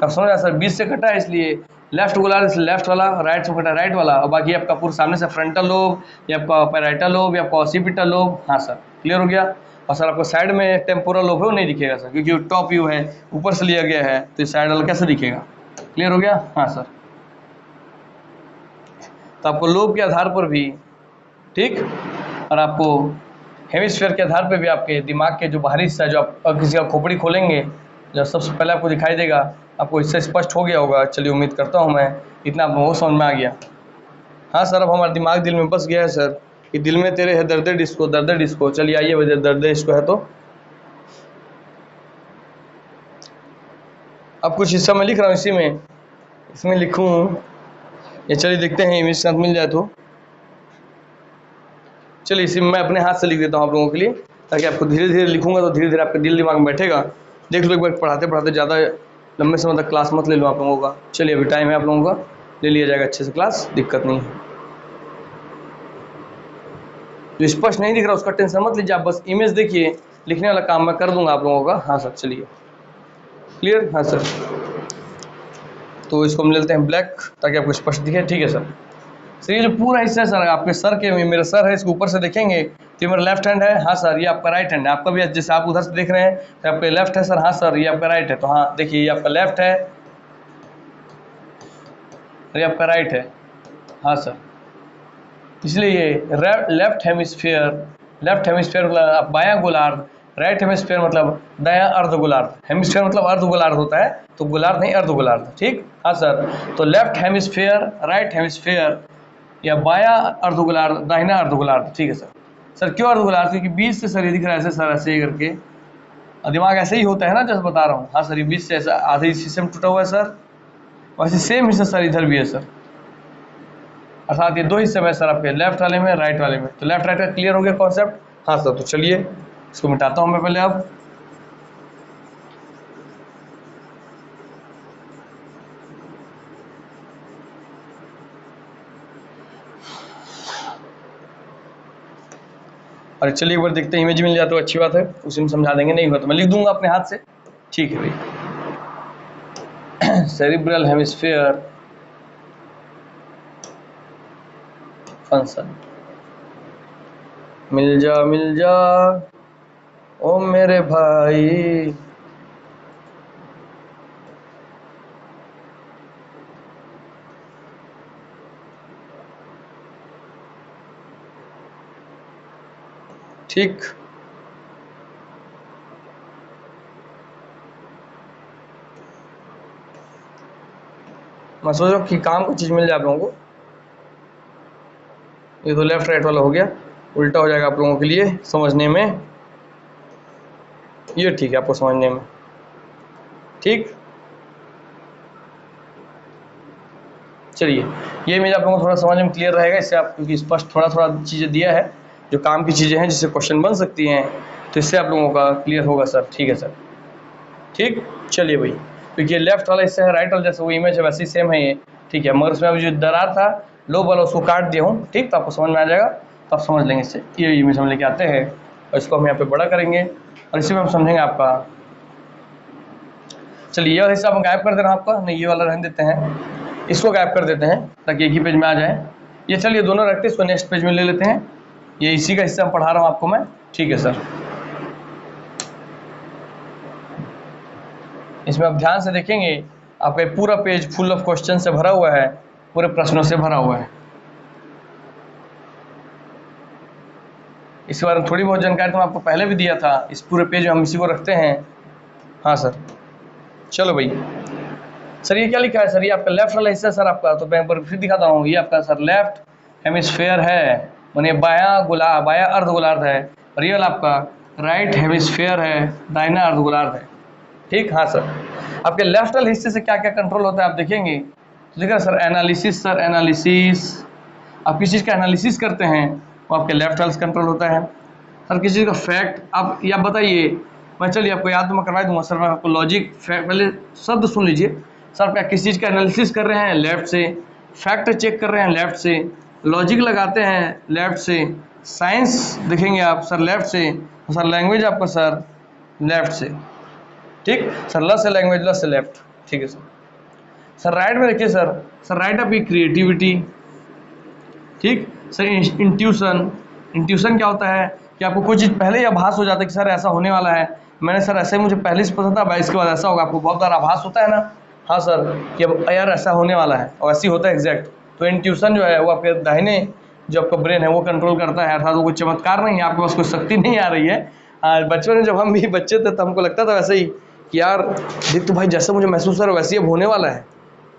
अब समझ आया सर, बीच से कटा है इसलिए लेफ्ट गोलार्ध इसलिए लेफ्ट वाला, राइट से कटा राइट वाला, और बाकी आपका पूरा सामने से फ्रंटल लोब, या आपका पैराइटल लोब, या आपका ऑसिपिटल लोब, हाँ सर क्लियर हो गया। और सर आपको साइड में टेम्पोरल लोब है वो नहीं दिखेगा सर, क्योंकि टॉप व्यू है ऊपर से लिया गया है, तो साइड वाला कैसे दिखेगा, क्लियर हो गया, हाँ सर। तो आपको लोब के आधार पर भी, ठीक, और आपको हेमिस्फीयर के आधार पर भी आपके दिमाग के जो बाहरी हिस्सा जो आप किसी का खोपड़ी खोलेंगे जब सबसे पहले आपको दिखाई देगा, आपको इससे स्पष्ट हो गया होगा। चलिए उम्मीद करता हूँ मैं इतना आप लोगों को समझ में आ गया। हाँ सर, अब हमारा दिमाग दिल में बस गया है सर, कि दिल में तेरे है दर्द डिस्को, दर्द डिस्को। चलिए आइए वजह दर्द डिस्को है, तो अब कुछ हिस्सा मैं लिख रहा हूँ इसी में, इसमें लिखूँ ये, चलिए देखते हैं इमेज साथ मिल जाए तो। चलिए इसी में मैं अपने हाथ से लिख देता हूँ आप लोगों के लिए, ताकि आपको धीरे धीरे लिखूंगा तो धीरे धीरे आपके दिल दिमाग में बैठेगा। देख लो एक बार, पढ़ाते पढ़ाते ज़्यादा लंबे समय तक क्लास मत ले लो आप लोगों का। चलिए अभी टाइम है आप लोगों का, ले लिया जाएगा अच्छे से क्लास, दिक्कत नहीं है। जो स्पष्ट नहीं दिख रहा उसका टेंशन मत लीजिए, आप बस इमेज देखिए, लिखने वाला काम मैं कर दूंगा आप लोगों का। हाँ सर चलिए क्लियर, हाँ सर। तो इसको हम ले लेते हैं ब्लैक ताकि आपको स्पष्ट दिखे, ठीक है सर। सर ये जो पूरा हिस्सा है सर आपके सर के, मेरा सर है, इसके ऊपर से देखेंगे तो ये मेरा लेफ्ट हैंड है, हाँ सर ये आपका राइट हैंड है। आपका भी जैसे आप उधर से देख रहे हैं तो आपका लेफ्ट है सर, हाँ सर ये आपका राइट है। तो हाँ देखिए ये आपका लेफ्ट है, ये आपका राइट है, हाँ सर। इसलिए ये लेफ्ट हेमिस्फीयर लेफ्ट हेमिस्फीयर मतलब बायां गोलार्ध, राइट हेमिस्फीयर मतलब दायां अर्ध गोलार्ध। हेमिस्फीयर मतलब अर्ध गोलार्ध होता है, तो गोलार्ध नहीं अर्ध गोलार्ध, ठीक। हाँ सर, तो लेफ्ट हेमिस्फीयर, राइट हेमिस्फीयर या बायां अर्ध गोलार्ध, दाहिना अर्ध गोलार्ध, ठीक है सर। सर क्यों अर्ध गोलार्ध? क्योंकि बीच से सर ये दिख रहा है ऐसे सर, ऐसे ही करके दिमाग ऐसे ही होता है ना जैसे बता रहा हूँ। हाँ सर, ये बीच से ऐसा आधे हिस्से से टूटा हुआ है सर, वैसे सेम हिस्सा सर इधर भी है सर, अर्थात ये दो हिस्से में सर आपके, लेफ्ट वाले में राइट वाले में। तो लेफ्ट राइट का क्लियर हो गया कॉन्सेप्ट। हाँ सर, तो चलिए इसको मिटाता हूँ मैं पहले अब। अरे चलिए एक बार देखते हैं, इमेज मिल जाए तो अच्छी बात है, उसी में समझा देंगे, नहीं हुआ तो मैं लिख दूंगा अपने हाथ से, ठीक है भाई। सेरिब्रल हेमिस्फीयर फंक्शन, मिल जा ओ मेरे भाई, ठीक। मैं सोच रहा हूँ कि काम की चीज़ मिल जाए आप लोगों को। ये तो लेफ्ट राइट वाला हो गया, उल्टा हो जाएगा आप लोगों के लिए समझने में, ये ठीक है आपको समझने में, ठीक। चलिए ये इमेज आप लोगों को थोड़ा समझ में क्लियर रहेगा, इससे आप, क्योंकि स्पष्ट थोड़ा थोड़ा चीज़ें दिया है जो काम की चीज़ें हैं जिससे क्वेश्चन बन सकती हैं, तो इससे आप लोगों का क्लियर होगा सर, ठीक है सर, ठीक। चलिए भाई, क्योंकि ये लेफ्ट वाला हिस्सा है, राइट वाला जैसे वो इमेज है वैसे ही सेम है ये, ठीक है। मगर उसमें अभी जो दरार था लो वाला उसको काट दिया हूँ, ठीक। तो आपको समझ में आ जाएगा, तो आप समझ लेंगे इससे। ये इमेज हम लेके आते हैं और इसको हम यहाँ पे बड़ा करेंगे और इसी में हम समझेंगे आपका। चलिए ये वाला हिस्सा हम गायब कर दे रहे हैं आपका, नहीं ये वाला रहने देते हैं, इसको गायब कर देते हैं ताकि एक ही पेज में आ जाए। ये चलिए दोनों रखते हैं, इसको नेक्स्ट पेज में ले लेते हैं, ये इसी का हिस्सा पढ़ा रहा हूँ आपको मैं, ठीक है सर। इसमें आप ध्यान से देखेंगे आपका पूरा पेज फुल ऑफ क्वेश्चन से भरा हुआ है, पूरे प्रश्नों से भरा हुआ है। इसके बारे में थोड़ी बहुत जानकारी तो मैं आपको पहले भी दिया था, इस पूरे पेज में हम इसी को रखते हैं। हाँ सर, चलो भाई। सर ये क्या लिखा है सर? ये आपका लेफ्ट वाला हिस्सा सर आपका, तो मैं एक बार फिर दिखाता हूँ। ये आपका सर लेफ्ट हेमिस्फीयर है, माने बायां अर्ध गोलार्ध है, और ये वाला आपका राइट हेमिस्फीयर है, दाहिना अर्ध गोलार्ध है, ठीक। हाँ सर, आपके लेफ्ट वाले हिस्से से क्या क्या कंट्रोल होता है आप देखेंगे, तो देखिए सर एनालिसिस, सर एनालिसिस, आप किसी चीज़ का एनालिसिस करते हैं वो आपके लेफ्ट वाले से कंट्रोल होता है। सर किसी चीज़ का फैक्ट आप या बताइए, मैं चलिए आपको याद तो मैं करवा दूंगा सर, मैं आपको लॉजिक फैक्ट, पहले शब्द सुन लीजिए सर। आप किसी चीज़ का एनालिसिस कर रहे हैं लेफ्ट से, फैक्ट चेक कर रहे हैं लेफ्ट से, लॉजिक लगाते हैं लेफ्ट से, साइंस देखेंगे आप सर लेफ्ट से, सर लैंग्वेज आपका सर लेफ्ट से, ठीक। सर ल से लैंग्वेज, ल से लेफ्ट, ठीक है सर। सर राइट में देखिए सर, सर राइट आपकी क्रिएटिविटी, ठीक। सर इंट्यूशन, इंट्यूशन क्या होता है कि आपको कोई चीज़ पहले ही आभास हो जाता है कि सर ऐसा होने वाला है, मैंने सर ऐसे मुझे पहले से पता था, इसके बाद ऐसा होगा, आपको बहुत बार आभास होता है ना। हाँ सर, कि अब यार ऐसा होने वाला है और ऐसे ही होता है एग्जैक्ट। तो इंट्यूशन जो है वो आपके दाहिने जो आपका ब्रेन है वो कंट्रोल करता है, अर्थात वो कोई चमत्कार नहीं है, आपके पास कोई शक्ति नहीं आ रही है। बचपन में जब हम भी बच्चे थे तो हमको लगता था वैसे ही कि यार देख तो भाई जैसा मुझे महसूस हो रहा है वैसे ही अब होने वाला है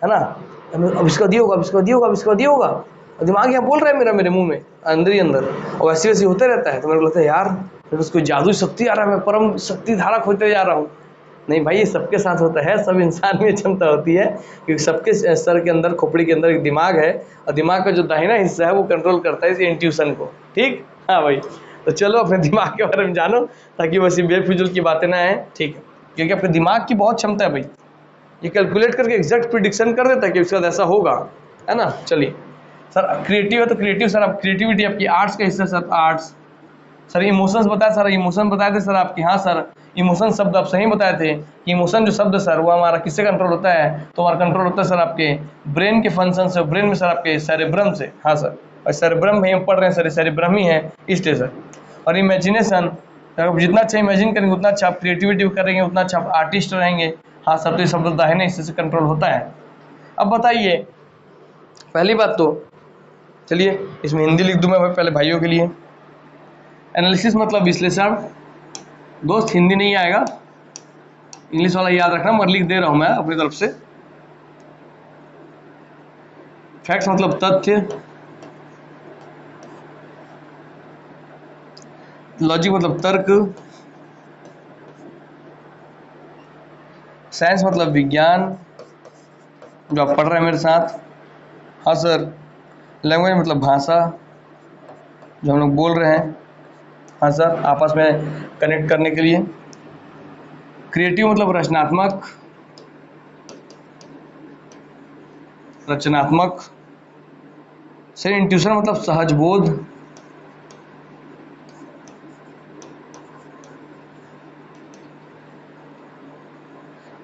ना, अब इसका दिया होगा, अब इसका दिया होगा, अब इसका दिया होगा, और दिमाग यहाँ बोल रहा है मेरा मेरे मुंह में अंदर ही अंदर, और वैसे वैसे होते रहता है। तो मेरे को लगता है यार मेरे पास कोई जादू शक्ति आ रहा है, मैं परम शक्ति धारा खोजते जा रहा हूँ। नहीं भाई, ये सबके साथ होता है, सब इंसान में क्षमता होती है, क्योंकि सबके सर के अंदर, खोपड़ी के अंदर एक दिमाग है, और दिमाग का जो दाहिना हिस्सा है वो कंट्रोल करता है इस इंट्यूशन को, ठीक। हाँ भाई, तो चलो अपने दिमाग के बारे में जानो ताकि वैसी बेफिजूल की बातें ना आए, ठीक है। क्योंकि आपके दिमाग की बहुत क्षमता है भाई, ये कैलकुलेट करके एग्जैक्ट प्रिडिक्शन कर देता है कि उसके बाद ऐसा होगा, है ना। चलिए सर क्रिएटिव है तो क्रिएटिव सर, आप क्रिएटिविटी आपकी आर्ट्स का हिस्सा सर, आर्ट्स। सर इमोशंस बताया सर, इमोशन बताए थे सर आपकी। हाँ सर, इमोशन शब्द आप सही बताए थे कि इमोशन जो शब्द सर वो हमारा किससे कंट्रोल होता है, तो हमारा कंट्रोल होता है सर आपके ब्रेन के फंक्शन से, ब्रेन में सर आपके सेरेब्रम से। हाँ सर, और सेरेब्रम में हम पढ़ रहे हैं सर, सेरेब्रम ही है इसलिए सर। और इमेजिनेशन, आप जितना अच्छा इमेजिन करेंगे उतना अच्छा आप क्रिएटिविटी करेंगे, उतना अच्छा आप आर्टिस्ट रहेंगे। हाँ सर, तो ये शब्द दाहिने हिस्से से कंट्रोल होता है। अब बताइए पहली बात तो, चलिए इसमें हिंदी लिख दूँ मैं पहले भाइयों के लिए। एनालिसिस मतलब विश्लेषण। दोस्त हिंदी नहीं आएगा, इंग्लिश वाला याद रखना, मगर लिख दे रहा हूं मैं अपनी तरफ से। फैक्ट्स मतलब तथ्य। लॉजिक मतलब तर्क। साइंस मतलब विज्ञान, जो आप पढ़ रहे हैं मेरे साथ। हाँ सर। लैंग्वेज मतलब भाषा, जो हम लोग बोल रहे हैं। हाँ सर, आपस में कनेक्ट करने के लिए। क्रिएटिव मतलब रचनात्मक, रचनात्मक। सर इंट्यूशन मतलब सहज बोध।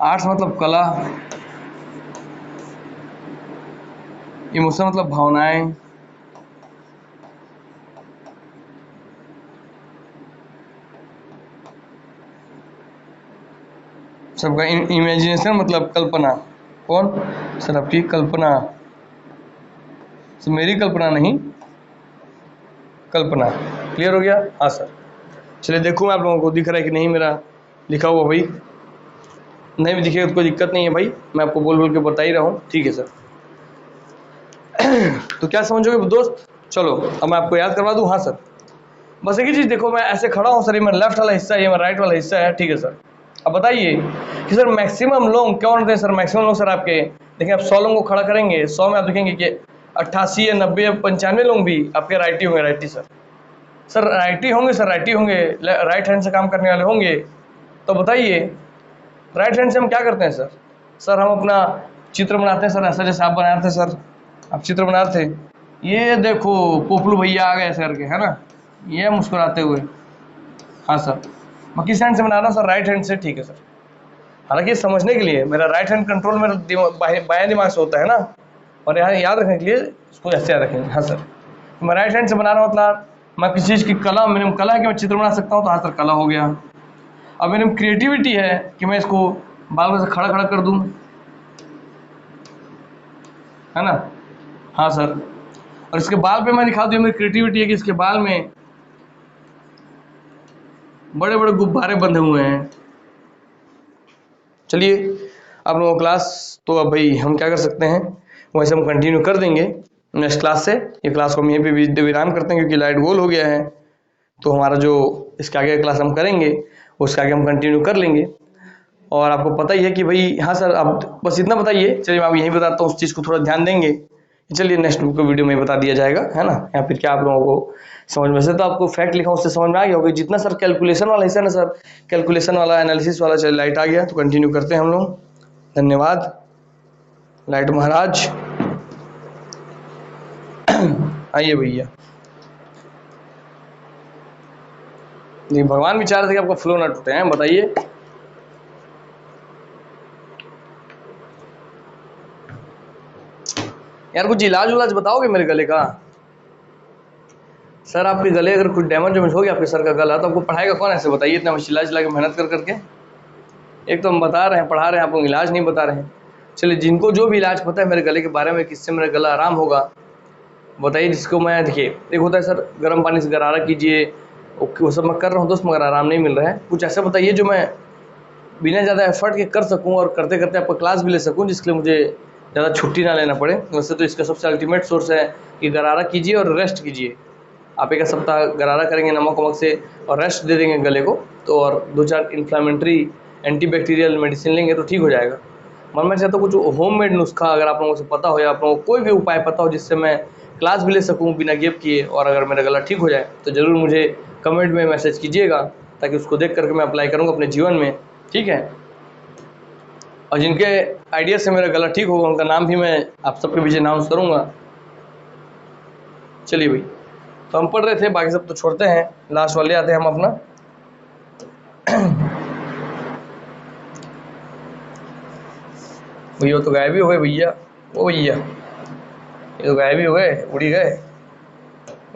आर्ट्स मतलब कला। इमोशन मतलब भावनाएं। सबका इमेजिनेशन मतलब कल्पना। कौन सर? आपकी कल्पना। सर मेरी कल्पना नहीं, कल्पना। क्लियर हो गया? हाँ सर। चलिए देखूँ आप लोगों को दिख रहा है कि नहीं मेरा लिखा हुआ भाई। नहीं भी दिखेगा तो कोई दिक्कत नहीं है भाई, मैं आपको बोल बोल के बता ही रहा हूँ। ठीक है सर। तो क्या समझोगे दोस्त? चलो अब मैं आपको याद करवा दूँ। हाँ सर, बस एक ही चीज़ देखो, मैं ऐसे खड़ा हूँ सर, ये मेरा लेफ्ट वाला हिस्सा है, ये मेरा राइट वाला हिस्सा है। ठीक है सर। अब बताइए कि सर मैक्सिमम लोग कौन होते हैं? सर मैक्सिमम लोग सर आपके देखिए, आप 100 लोगों को खड़ा करेंगे, 100 में आप देखेंगे कि 88 या 90 या 95 लोग भी आपके राइटी होंगे। राइटी सर, सर राइटी होंगे, सर राइटी होंगे, राइट हैंड से काम करने वाले होंगे। तो बताइए राइट हैंड से हम क्या करते हैं सर? सर हम अपना चित्र बनाते हैं सर, ऐसा जैसे आप बना रहे थे सर, आप चित्र बना रहे थे, ये देखो पोपलू भैया आ गए ऐसे करके, है ना, ये मुस्कुराते हुए। हाँ सर, मैं किस हैंड से बना रहा हूँ सर? राइट हैंड से। ठीक है सर। हालांकि समझने के लिए मेरा राइट हैंड कंट्रोल मेरा बायां दिमाग से होता है ना, और यहाँ याद रखने के लिए इसको ऐसे याद रखेंगे। हाँ सर, तो मैं राइट हैंड से बना रहा हूँ, मतलब मैं किसी चीज़ की कला, मेरे में कला है कि मैं चित्र बना सकता हूँ, तो हाँ सर कला हो गया। अब मेरे में क्रिएटिविटी है कि मैं इसको बाल में से खड़ा खड़ा कर दूँ, है ना। हाँ सर, और इसके बाल पे मैं दिखा दूँ, मेरी क्रिएटिविटी है कि इसके बाल में बड़े बड़े गुब्बारे बंधे हुए हैं। चलिए आप लोगों क्लास, तो अब भाई हम क्या कर सकते हैं, वैसे हम कंटिन्यू कर देंगे नेक्स्ट क्लास से। ये क्लास को हम यहीं पे विराम करते हैं क्योंकि लाइट गोल हो गया है। तो हमारा जो इसके आगे क्लास हम करेंगे उसके आगे हम कंटिन्यू कर लेंगे। और आपको पता ही है कि भाई, हाँ सर आप बस इतना बताइए। चलिए मैं आप यहीं बताता हूँ, उस चीज़ को थोड़ा ध्यान देंगे। चलिए नेक्स्ट को वीडियो में बता दिया जाएगा, है ना। या फिर क्या आप लोगों को समझ में से, तो आपको फैक्ट लिखा उससे समझ में आ गया होगा। जितना सर कैलकुलेशन वाला हिस्सा ना सर, कैलकुलेशन वाला, एनालिसिस वाला, चलिए लाइट आ गया तो कंटिन्यू करते हैं हम लोग। धन्यवाद लाइट महाराज। आइए भैया। जी भगवान भी चाह रहे थे कि आपका फ्लो ना टूटे हैं, बताइए। यार कुछ इलाज उलाज बताओगे मेरे गले का? सर आपके गले अगर कुछ डैमेज वेमेज हो गया आपके सर का गला, तो आपको पढ़ाएगा कौन ऐसे? बताइए, इतना चिल्ला चिल्ला के मेहनत कर करके। एक तो हम बता रहे हैं, पढ़ा रहे हैं, आप लोग इलाज नहीं बता रहे हैं। चलिए जिनको जो भी इलाज पता है मेरे गले के बारे में, किससे मेरा गला आराम होगा बताइए। जिसको मैं, देखिए एक होता है सर गर्म पानी से गरारा कीजिए, ओके वो सब मैं कर रहा हूँ दोस्त, मगर आराम नहीं मिल रहा है। कुछ ऐसा बताइए जो मैं बिना ज़्यादा एफर्ट के कर सकूँ और करते करते आपका क्लास भी ले सकूँ, जिसके लिए मुझे ज़्यादा छुट्टी ना लेना पड़े। वैसे तो इसका सबसे अल्टीमेट सोर्स है कि गरारा कीजिए और रेस्ट कीजिए। आप एक सप्ताह गरारा करेंगे नमक वमक से और रेस्ट दे देंगे गले को, तो और 2-4 इन्फ्लामेटरी एंटीबैक्टीरियल मेडिसिन लेंगे तो ठीक हो जाएगा। मन में चाहता हूँ कुछ होममेड नुस्खा अगर आप लोगों से पता हो, या आप लोगों को कोई भी उपाय पता हो जिससे मैं क्लास भी ले सकूँ बिना गैप किए, और अगर मेरा गला ठीक हो जाए तो ज़रूर मुझे कमेंट में मैसेज कीजिएगा, ताकि उसको देख करके मैं अप्लाई करूँगा अपने जीवन में। ठीक है, और जिनके आइडिया से मेरा गला ठीक होगा उनका नाम भी मैं आप सबके पीछे अनाउंस करूँगा। चलिए भाई, तो हम पढ़ रहे थे, बाकी सब तो छोड़ते हैं, लास्ट वाले आते हैं हम अपना। भैया तो गायब ही हो गए भैया, ओ भैया ये तो गायब ही हो गए, उड़ी गए,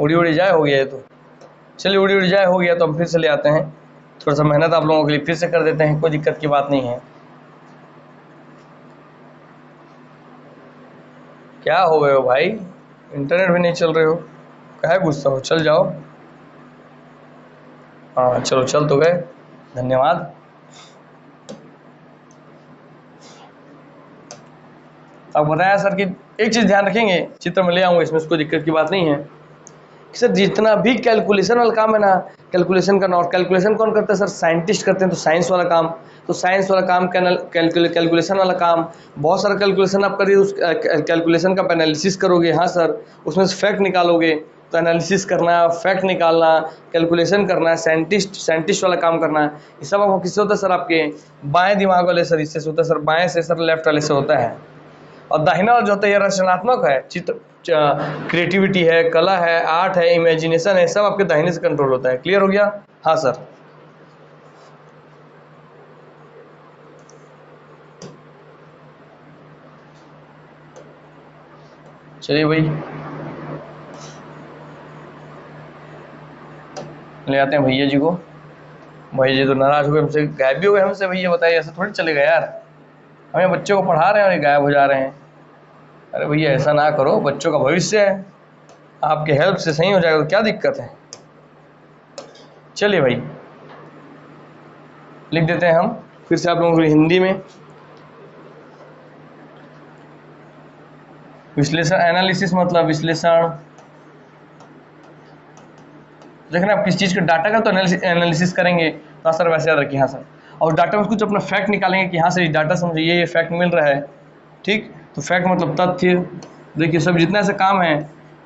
उड़ी उड़ी जाए हो गया ये तो। चलिए उड़ी उड़ी जाए हो गया तो हम फिर से ले आते हैं, थोड़ा सा मेहनत आप लोगों के लिए फिर से कर देते हैं, कोई दिक्कत की बात नहीं है। क्या हो गए हो भाई, इंटरनेट भी नहीं चल रहे हो, काहे गुस्सा हो, चल जाओ। हाँ चलो चल तो गए, धन्यवाद। अब बताया सर कि एक चीज़ ध्यान रखेंगे, चित्र में ले आऊँगा, इसमें कोई दिक्कत की बात नहीं है कि सर जितना भी कैलकुलेशन वाला काम है ना, कैलकुलेशन करना, और कैलकुलेशन कौन करता है सर? साइंटिस्ट करते हैं। तो साइंस वाला काम, तो साइंस वाला काम कैलकुलेशन वाला काम, बहुत सारा कैलकुलेशन आप करिए, उस कैलकुलेशन का आप एनालिसिस करोगे, हाँ सर, उसमें से फैक्ट निकालोगे। तो एनालिसिस करना, फैक्ट निकालना, कैलकुलेशन करना, साइंटिस्ट वाला काम करना, ये सब आपको किससे होता है सर? आपके बाएं दिमाग वाले सर हिस्से से होता है सर, बाएं से सर लेफ्ट वाले से होता है। और दाहिना वाला जो होता है ये रचनात्मक है, चित्र, क्रिएटिविटी है, कला है, आर्ट है, इमेजिनेशन है, सब आपके दाहिने से कंट्रोल होता है। क्लियर हो गया? हाँ सर। चलिए भाई, ले आते हैं भैया जी को। भैया जी तो नाराज हो गए हमसे, गायब भी हो गए हमसे। भैया बताइए, ऐसा थोड़ी चलेगा यार, हमें बच्चों को पढ़ा रहे हैं और ये गायब हो जा रहे हैं। अरे भैया ऐसा ना करो, बच्चों का भविष्य है, आपके हेल्प से सही हो जाएगा तो क्या दिक्कत है। चलिए भाई, लिख देते हैं हम फिर से आप लोगों को हिंदी में। विश्लेषण, एनालिसिस मतलब विश्लेषण। देखना आप किस चीज़ के डाटा का तो एनालिसिस करेंगे, तो सर वैसे याद रखिए, हाँ सर। और डाटा में कुछ अपना फैक्ट निकालेंगे कि हाँ सर, इस डाटा से मुझे ये फैक्ट मिल रहा है, ठीक। तो फैक्ट मतलब तथ्य। देखिए सब जितना ऐसा काम है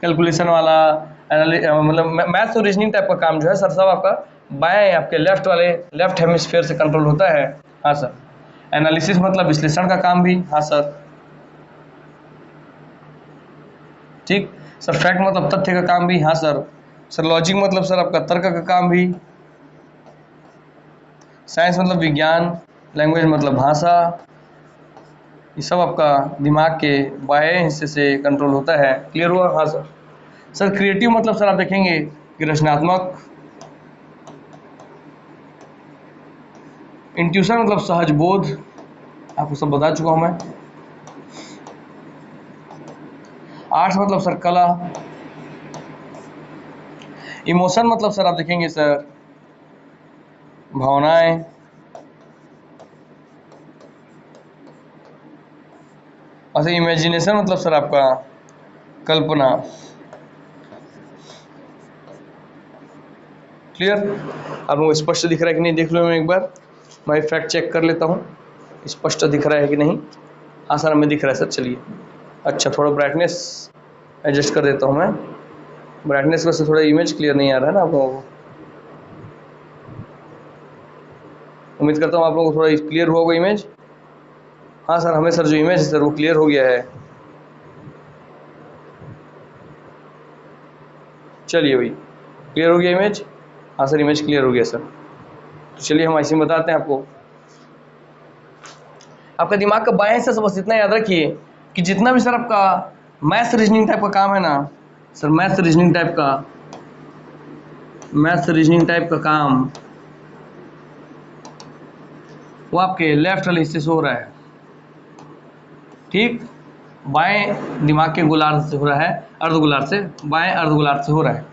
कैलकुलेशन वाला, मतलब मैथ्स और रीजनिंग टाइप का काम जो है सर, सब आपका बाएं आपके लेफ्ट हेमिस्फेयर से कंट्रोल होता है, हाँ सर। एनालिसिस मतलब विश्लेषण का काम भी, हाँ सर, ठीक सर। फैक्ट मतलब तथ्य का काम भी, हाँ सर। सर लॉजिक मतलब सर आपका तर्क का काम भी। साइंस मतलब विज्ञान, लैंग्वेज मतलब भाषा, ये सब आपका दिमाग के बाएं हिस्से से कंट्रोल होता है। क्लियर हुआ? हाँ सर। सर क्रिएटिव मतलब सर आप देखेंगे कि रचनात्मक। इंट्यूशन मतलब सहज बोध, आपको सब बता चुका हूँ मैं। आर्ट्स मतलब सर कला। इमोशन मतलब सर आप देखेंगे सर भावनाएं। और इमेजिनेशन मतलब सर आपका कल्पना। क्लियर? आप लोगों को स्पष्ट दिख रहा है कि नहीं? देख लो मैं एक बार, मैं फैक्ट चेक कर लेता हूँ, स्पष्ट दिख रहा है कि नहीं। हाँ सर हमें दिख रहा है सर। चलिए, अच्छा थोड़ा ब्राइटनेस एडजस्ट कर देता हूँ मैं। ब्राइटनेस वैसे थोड़ा इमेज क्लियर नहीं आ रहा है ना आप लोगों को। उम्मीद करता हूँ आप लोगों को थोड़ा क्लियर हुआ होगा इमेज। हाँ सर, हमें सर जो इमेज है सर वो क्लियर हो गया है। चलिए भाई, क्लियर हो गया इमेज? हाँ सर इमेज क्लियर हो गया सर। तो चलिए हम ऐसे ही बताते हैं आपको। आपका दिमाग का बाएं हिस्सा से बस इतना याद रखिए कि जितना भी सर आपका मैथ्स रीजनिंग टाइप का काम है ना सर, मैथ्स रीजनिंग टाइप का काम वो आपके लेफ्ट वाले हिस्से से हो रहा है, ठीक। बाएं दिमाग के गोलार्ध से हो रहा है, अर्धगोलार्ध से, बाएं अर्धगोलार्ध से हो रहा है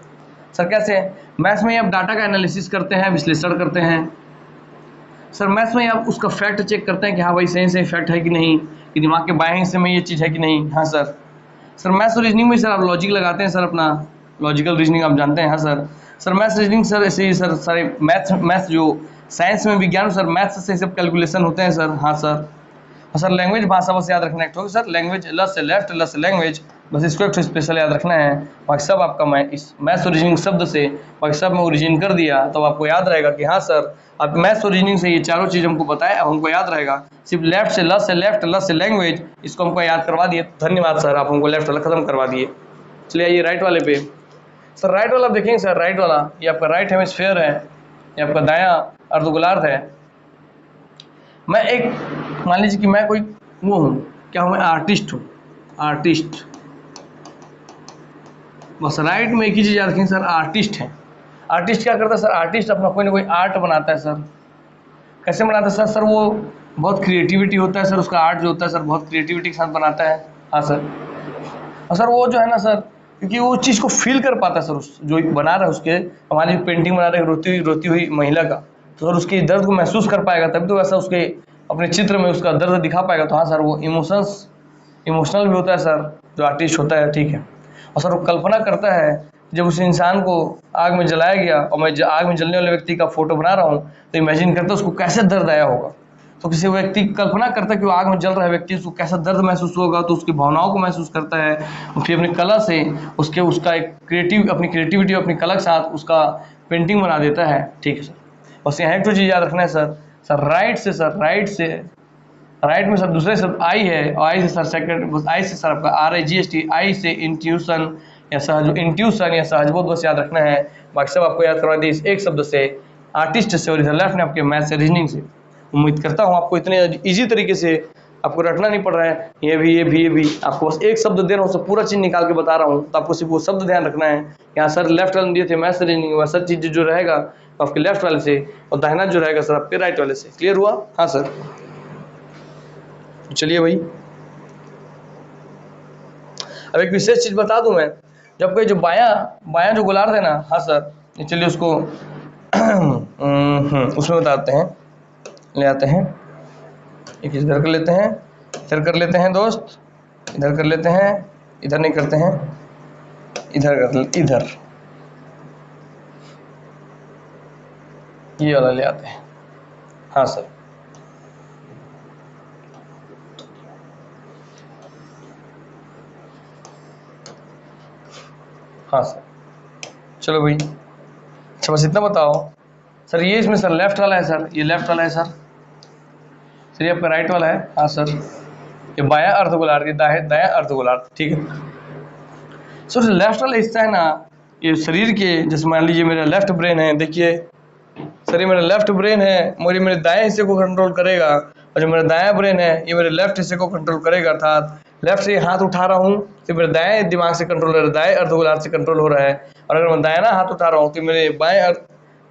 सर। कैसे? मैथ्स में आप डाटा का एनालिसिस करते हैं, विश्लेषण करते हैं सर। मैथ्स में आप उसका फैक्ट चेक करते हैं कि हाँ भाई सही फैक्ट है कि नहीं, कि दिमाग के बाएं हिस्से में ये चीज़ है कि नहीं, हाँ सर। सर मैथ्स और रीजनिंग में सर आप लॉजिक लगाते हैं सर, अपना लॉजिकल रीजनिंग आप जानते हैं, हाँ sir. Sir maths reasoning sir ऐसे ही सर सारे मैथ्स जो साइंस में विज्ञान सर मैथ्स से सब कैलकुलेशन होते हैं सर, हाँ सर। और सर लैंग्वेज भाषा बस याद रखना है सर, लैंग्वेज ल से लेफ्ट, ल से लैंग्वेज, बस इसको एक स्पेशल याद रखना है। बाकी सब आपका मैं इस मैथ्स ओरिजिनिंग शब्द से बाकी सब में ओरिजिन कर दिया तो आपको याद रहेगा कि हाँ सर आप मैथ्स ओरिजिनिंग से ये चारों चीज़ हमको बताए, अब हमको याद रहेगा। सिर्फ लेफ्ट से ल से लेफ्ट, ल से लैंग्वेज, इसको हमको याद करवा दिए। धन्यवाद सर, आप हमको लेफ्ट वाला खत्म करवा दिए। चलिए आइए राइट वाले पे। सर राइट वाला देखेंगे सर, राइट वाला ये आपका राइट हेमिस्फेयर है, ये आपका दायां अर्धगोलार्ध है। मैं एक मान लीजिए कि मैं कोई वो हूँ, क्या हूँ मैं? आर्टिस्ट हूँ, आर्टिस्ट। बस राइट में एक ही चीज़ याद रखेंगे सर, आर्टिस्ट है। आर्टिस्ट क्या करता है सर? आर्टिस्ट अपना कोई ना कोई आर्ट बनाता है सर। कैसे बनाता है सर? सर वो बहुत क्रिएटिविटी होता है सर, उसका आर्ट जो होता है सर बहुत क्रिएटिविटी के साथ बनाता है, हाँ सर। और सर वो जो है ना सर क्योंकि वो चीज़ को फील कर पाता है सर, उस जो बना रहा है उसके, हमारी पेंटिंग बना रहे हैं रोती हुई महिला का, तो सर उसकी दर्द को महसूस कर पाएगा, तभी तो वैसा उसके अपने चित्र में उसका दर्द दिखा पाएगा। तो हाँ सर, वो इमोशनल भी होता है सर जो आर्टिस्ट होता है, ठीक है। और सर वो कल्पना करता है जब उस इंसान को आग में जलाया गया और मैं आग में जलने वाले व्यक्ति का फोटो बना रहा हूँ, तो इमेजिन करता उसको कैसे दर्द आया होगा। तो किसी व्यक्ति की कल्पना करता है कि वो आग में जल रहा है व्यक्ति, उसको कैसा दर्द महसूस होगा, तो उसकी भावनाओं को महसूस करता है, फिर अपनी कला से उसका एक अपनी क्रिएटिविटी अपनी कला के साथ उसका पेंटिंग बना देता है, ठीक है सर। बस यहाँ एक तो चीज़ याद रखना है सर राइट में सर दूसरे शब्द आई है, और आई से सर सेकंड, आई से सर आपका RIGST, आई से इंट्यूशन या सहजबोध, बस याद रखना है। बाकी सब आपको याद करवा दी इस एक शब्द से, आर्टिस्ट से, और इधर लेफ्ट में आपके मैथ से, रीजनिंग से। उम्मीद करता हूँ आपको इतने इजी तरीके से आपको रटना नहीं पड़ रहा है, ये भी आपको बस एक शब्द दे रहा हूँ, उससे पूरा चीज़ निकाल के बता रहा हूँ, तो आपको सिर्फ वो शब्द ध्यान रखना है। यहाँ सर लेफ्ट वाले दिए थे मैथ से रीजनिंग, वैसा चीज़ जो रहेगा तो आपके लेफ्ट वाले से, और दाहिना जो रहेगा सर आपके राइट वाले से। क्लियर हुआ? हाँ सर, चलिए भाई, अब एक विशेष चीज बता दूं मैं, जब कोई जो बायां जो गोलार्ध है ना, हाँ सर, चलिए उसको उसमें बताते हैं, ले आते हैं, एक इधर कर लेते हैं, इधर कर लेते हैं दोस्त, इधर कर लेते हैं, इधर नहीं करते हैं, इधर ये वाला ले आते हैं। हाँ सर, हाँ सर, चलो भाई, अच्छा बस इतना बताओ सर, ये इसमें सर लेफ्ट वाला है सर, ये लेफ्ट वाला है सर ये आपका राइट वाला है। हाँ सर, ये बायां अर्धगोलार्ध, ये दायां अर्धगोलार्ध, ठीक है सर। लेफ्ट वाला हिस्सा है ना, ये शरीर के, जैसे मान लीजिए मेरा लेफ्ट ब्रेन है, देखिए सर ये मेरा लेफ्ट ब्रेन है, मेरे दाएं हिस्से को कंट्रोल करेगा, और जो मेरा दायां ब्रेन है ये मेरे लेफ्ट हिस्से को कंट्रोल करेगा। अर्थात लेफ्ट से हाथ उठा रहा हूँ तो मेरे दाएं दिमाग से कंट्रोल हो रहा है, दाएं अर्धगोलार्ध से कंट्रोल हो रहा है, और अगर मैं दायां हाथ उठा रहा हूँ तो मेरे बाएं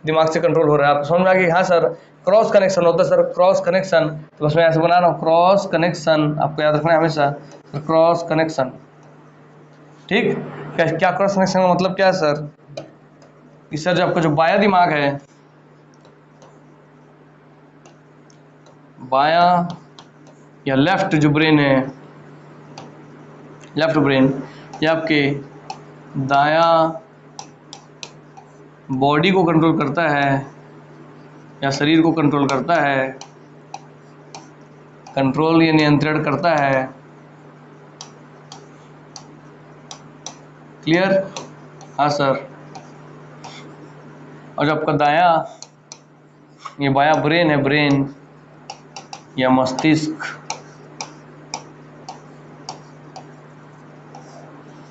दिमाग से कंट्रोल हो रहा है। आपको समझ में आ गया? हाँ सर, क्रॉस कनेक्शन होता है सर, क्रॉस कनेक्शन, तो बस मैं ऐसे बना रहा हूँ, क्रॉस कनेक्शन, आपको याद रखना है हमेशा क्रॉस कनेक्शन, ठीक। क्या क्रॉस कनेक्शन का मतलब क्या है सर? कि सर जो आपका जो बायां दिमाग है, बायां या लेफ्ट जो ब्रेन है, लेफ्ट ब्रेन, ये आपके दायां बॉडी को कंट्रोल करता है या शरीर को कंट्रोल करता है, कंट्रोल या नियंत्रण करता है। क्लियर? हाँ सर। और जो आपका दायां, ये बायां ब्रेन है, ब्रेन या मस्तिष्क,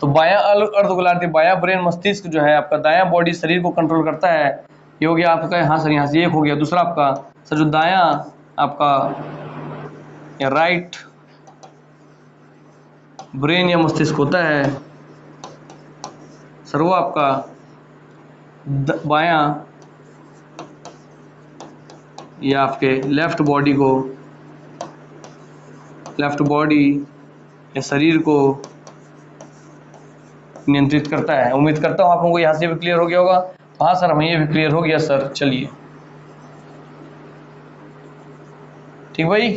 तो बायां अर्धगोलार्ध, बायां ब्रेन मस्तिष्क जो है आपका, दायां बॉडी शरीर को कंट्रोल करता है, ये हो गया आपका। हाँ सर, यहाँ से एक हो गया। दूसरा आपका सर जो दायां आपका या राइट ब्रेन या मस्तिष्क होता है सर, वो आपका बायां या आपके लेफ्ट बॉडी या शरीर को नियंत्रित करता है। उम्मीद करता हूँ आप लोगों को यहाँ से भी क्लियर हो गया होगा। हाँ सर, हमें ये भी क्लियर हो गया सर। चलिए ठीक भाई,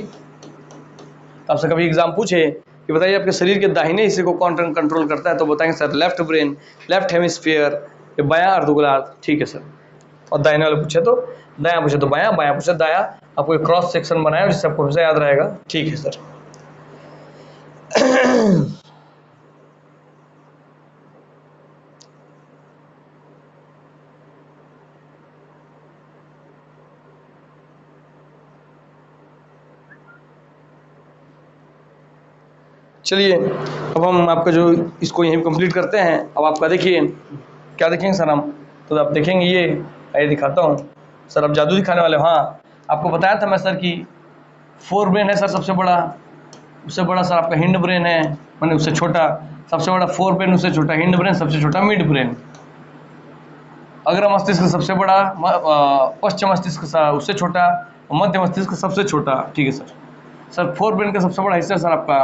आपसे कभी एग्जाम पूछे कि बताइए आपके शरीर के दाहिने हिस्से को कौन कंट्रोल करता है, तो बताएंगे sir left brain, left hemisphere, ये बायां अर्धगोलार्ध, ठीक है सर। और दाहिने वाले पूछे तो दायां, पूछे तो बायां, बायां पूछे दायां। आपको एक क्रॉस सेक्शन बनाया जिससे आपको हमेशा याद रहेगा, ठीक है सर। चलिए अब हम आपका जो इसको यहीं कंप्लीट करते हैं। अब आपका देखिए क्या देखेंगे सर हम, तो आप देखेंगे ये दिखाता हूँ सर, अब जादू दिखाने वाले। हाँ, आपको बताया था मैं सर कि 4 ब्रेन है सर सबसे बड़ा, उससे बड़ा सर आपका हिंड ब्रेन है, मैंने उससे छोटा, सबसे बड़ा 4 ब्रेन, उससे छोटा हिंड ब्रेन, सबसे छोटा मिड ब्रेन। अग्र मस्तिष्क सबसे बड़ा, पश्चिम मस्तिष्क उससे छोटा, मध्य मस्तिष्क सबसे छोटा, ठीक है सर। सर 4 ब्रेन का सबसे बड़ा हिस्सा सर आपका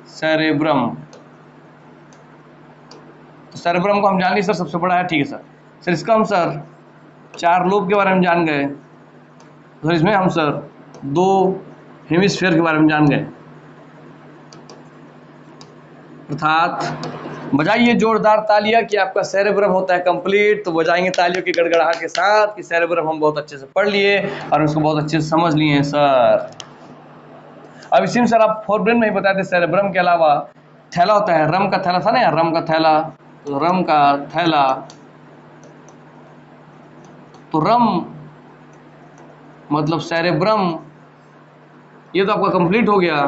सेरेब्रम, सेरेब्रम को हम जान लिए सर सबसे बड़ा है, ठीक है सर। सर इसका हम सर 4 लोब के बारे में जान गए, तो इसमें हम सर 2 हेमिस्फीयर के बारे में जान गए। अर्थात बजाइए जोरदार तालियां कि आपका सेरेब्रम होता है कंप्लीट। तो बजाएंगे तालियों की गड़गड़ाहट के साथ कि सेरेब्रम हम बहुत अच्छे से पढ़ लिए और उसको बहुत अच्छे से समझ लिए हैं सर। अब इसी में सर आप फोरब्रेन में ही बताए थे सेरेब्रम के अलावा थैला होता है, रम का थैला था ना यार, रम का थैला। तो रम का थैला, तो रम मतलब सेरेब्रम, ये तो आपका कंप्लीट हो गया।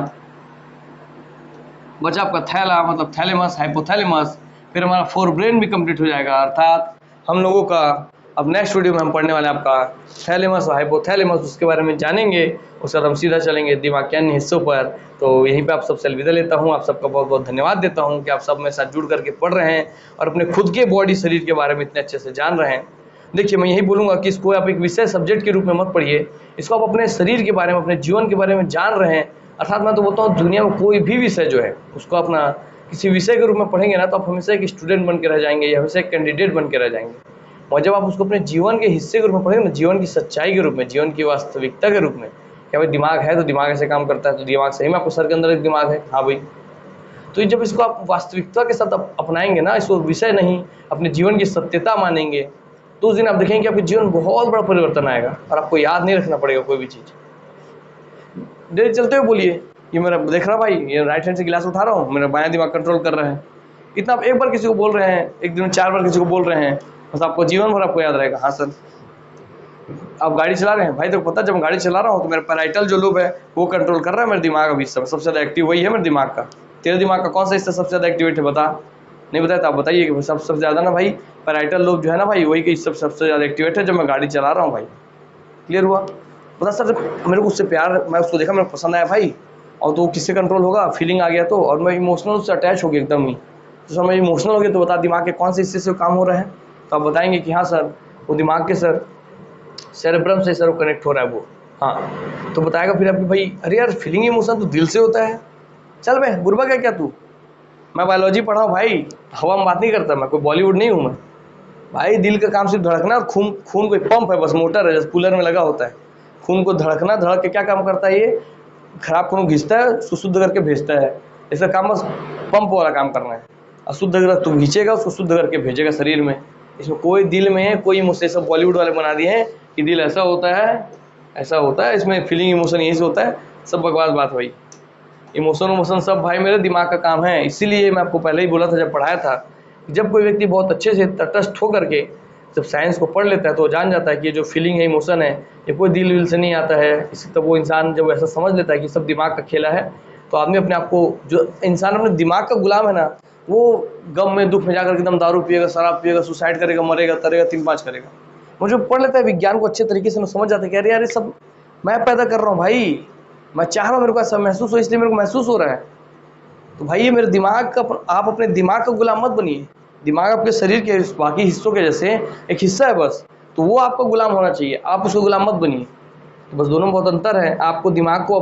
बचा आपका थैला मतलब थैलेमस, हाइपोथैलेमस, फिर हमारा फोरब्रेन भी कंप्लीट हो जाएगा। अर्थात हम लोगों का अब नेक्स्ट वीडियो में हम पढ़ने वाले आपका थैलेमस और हाइपोथैलेमस, उसके बारे में जानेंगे। उसके बाद हम सीधा चलेंगे दिमाग के अन्य हिस्सों पर। तो यहीं पे आप सबसे अलविदा लेता हूँ। आप सबका बहुत बहुत धन्यवाद देता हूँ कि आप सब मेरे साथ जुड़ करके पढ़ रहे हैं और अपने खुद के बॉडी शरीर के बारे में इतने अच्छे से जान रहे हैं। देखिए मैं यही बोलूँगा कि इसको आप एक विषय सब्जेक्ट के रूप में मत पढ़िए, इसको आप अपने शरीर के बारे में, अपने जीवन के बारे में जान रहे हैं। अर्थात मैं तो बोलता हूँ दुनिया में कोई भी विषय जो है उसको अपना किसी विषय के रूप में पढ़ेंगे ना, तो आप हमेशा एक स्टूडेंट बन के रह जाएंगे या हमेशा एक कैंडिडेट बन के रह जाएंगे। और जब आप उसको अपने जीवन के हिस्से के रूप में पढ़ेंगे ना, जीवन की सच्चाई के रूप में, जीवन की वास्तविकता के रूप में, क्या भाई दिमाग है तो दिमाग ऐसे काम करता है, तो दिमाग सही में आपको सर के अंदर एक दिमाग है, हाँ भाई। तो जब इसको आप वास्तविकता के साथ अपनाएंगे ना, इसको विषय नहीं अपने जीवन की सत्यता मानेंगे, तो उस दिन आप देखेंगे कि आपके जीवन में बहुत बड़ा परिवर्तन आएगा और आपको याद नहीं रखना पड़ेगा कोई भी चीज़। डेली चलते हुए बोलिए, ये मेरा देख रहा भाई, ये राइट हैंड से गिलास उठा रहा हूँ, मेरा बायां दिमाग कंट्रोल कर रहा है। इतना आप एक बार किसी को बोल रहे हैं, एक दिन में 4 बार किसी को बोल रहे हैं, बस आपको जीवन भर आपको याद रहेगा। हाँ सर। आप गाड़ी चला रहे हैं भाई, तो पता जब मैं गाड़ी चला रहा हूँ तो मेरा पैराइटल जो लोब है वो कंट्रोल कर रहा है मेरा दिमाग। अभी सबसे ज़्यादा एक्टिव वही है मेरे दिमाग का। तेरे दिमाग का कौन सा हिस्सा सबसे ज़्यादा एक्टिवेट है बता? नहीं बताया तो आप बताइए कि सबसे ज़्यादा ना भाई पैराइटल लोब जो है ना भाई, वही कि सबसे ज़्यादा एक्टिवेट है जब मैं गाड़ी चला रहा हूँ भाई। क्लियर हुआ? बता सर मेरे को उससे प्यार, मैं उसको देखा, मेरे को पसंद आया भाई, और तो किससे कंट्रोल होगा? फीलिंग आ गया तो, और मैं इमोशनल उससे अटैच हो गया एकदम ही। तो सर मैं इमोशनल हो गया, तो बता दिमाग के कौन से हिस्से से काम हो रहा है? तो आप बताएंगे कि हाँ सर वो दिमाग के सर सेरेब्रम से सर कनेक्ट हो रहा है वो। हाँ तो बताएगा फिर आपकी भाई, अरे यार फीलिंग इमोशन तो दिल से होता है। चल बे बुरबा क्या तू? मैं बायोलॉजी पढ़ा हूँ भाई, हवा में बात नहीं करता, मैं कोई बॉलीवुड नहीं हूँ मैं भाई। दिल का काम सिर्फ धड़कना और खून, खून कोई पंप है बस, मोटर है जैसे कूलर में लगा होता है। खून को धड़कना, धड़क के क्या काम करता है? ये खराब खून घिसता है, उसको शुद्ध करके भेजता है। इसका काम बस पंप वाला काम करना है। अशुद्ध अगर तू घींचेगा उसको शुद्ध करके भेजेगा शरीर में। इसमें कोई दिल में कोई मुझसे सब बॉलीवुड वाले बना दिए हैं कि दिल ऐसा होता है ऐसा होता है, इसमें फीलिंग इमोशन यही से होता है। सब बकवास बात भाई। इमोशन उमोशन सब भाई मेरे दिमाग का काम है। इसीलिए मैं आपको पहले ही बोला था जब पढ़ाया था, जब कोई व्यक्ति बहुत अच्छे से तटस्थ होकर के जब साइंस को पढ़ लेता है तो वो जान जाता है कि ये जो फीलिंग है, इमोशन है, ये कोई दिल विल से नहीं आता है। इसी तो वो इंसान जब ऐसा समझ लेता है कि सब दिमाग का खेला है, तो आदमी अपने आप को, जो इंसान अपने दिमाग का गुलाम है ना, वो गम में दुख में जाकर एकदम दारू पिएगा, शराब पिएगा, सुसाइड करेगा, मरेगा, तरेगा, 3-5 करेगा। वो जो पढ़ लेता है विज्ञान को अच्छे तरीके से, समझ जाता है कि अरे यार ये सब मैं पैदा कर रहा हूँ भाई, मैं चाह रहा हूँ मेरे को ऐसा महसूस हो, इसलिए मेरे को महसूस हो रहा है। तो भाई ये मेरे दिमाग का, आप अपने दिमाग का गुलाम मत बनिए। दिमाग आपके शरीर के बाकी हिस्सों के जैसे एक हिस्सा है बस, तो वो आपका गुलाम होना चाहिए, आप उसका गुलाम मत बनिए। तो बस दोनों में बहुत अंतर है। आपको दिमाग को,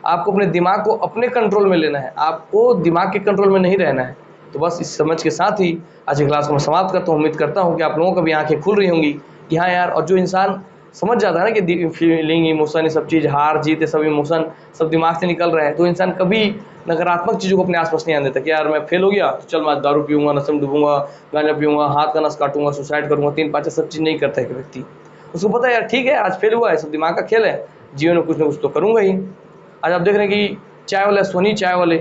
आपको अपने दिमाग को अपने कंट्रोल में लेना है, आपको दिमाग के कंट्रोल में नहीं रहना है। तो बस इस समझ के साथ ही आज की क्लास को मैं समाप्त करता हूँ। उम्मीद करता हूँ कि आप लोगों को भी आंखें खुल रही होंगी कि हाँ यार, और जो इंसान समझ जाता है ना कि फीलिंग, इमोशन, ये सब चीज़, हार जीत, ये सब इमोशन सब दिमाग से निकल रहे हैं, तो इंसान कभी नकारात्मक चीज़ों को अपने आसपास नहीं आने देता कि यार मैं फेल हो गया तो चल मैं दारू पीऊंगा, नशे में डूबूंगा, गांजा पीऊंगा, हाथ का नस काटूंगा, सुसाइड करूंगा, 3-5 सब चीज़ नहीं करता है व्यक्ति। उसको पता है यार ठीक है आज फेल हुआ है, सब दिमाग का खेल है, जीवन में कुछ ना कुछ तो करूँगा ही। आज आप देख रहे हैं कि चाय वाले, सोनी चाय वाले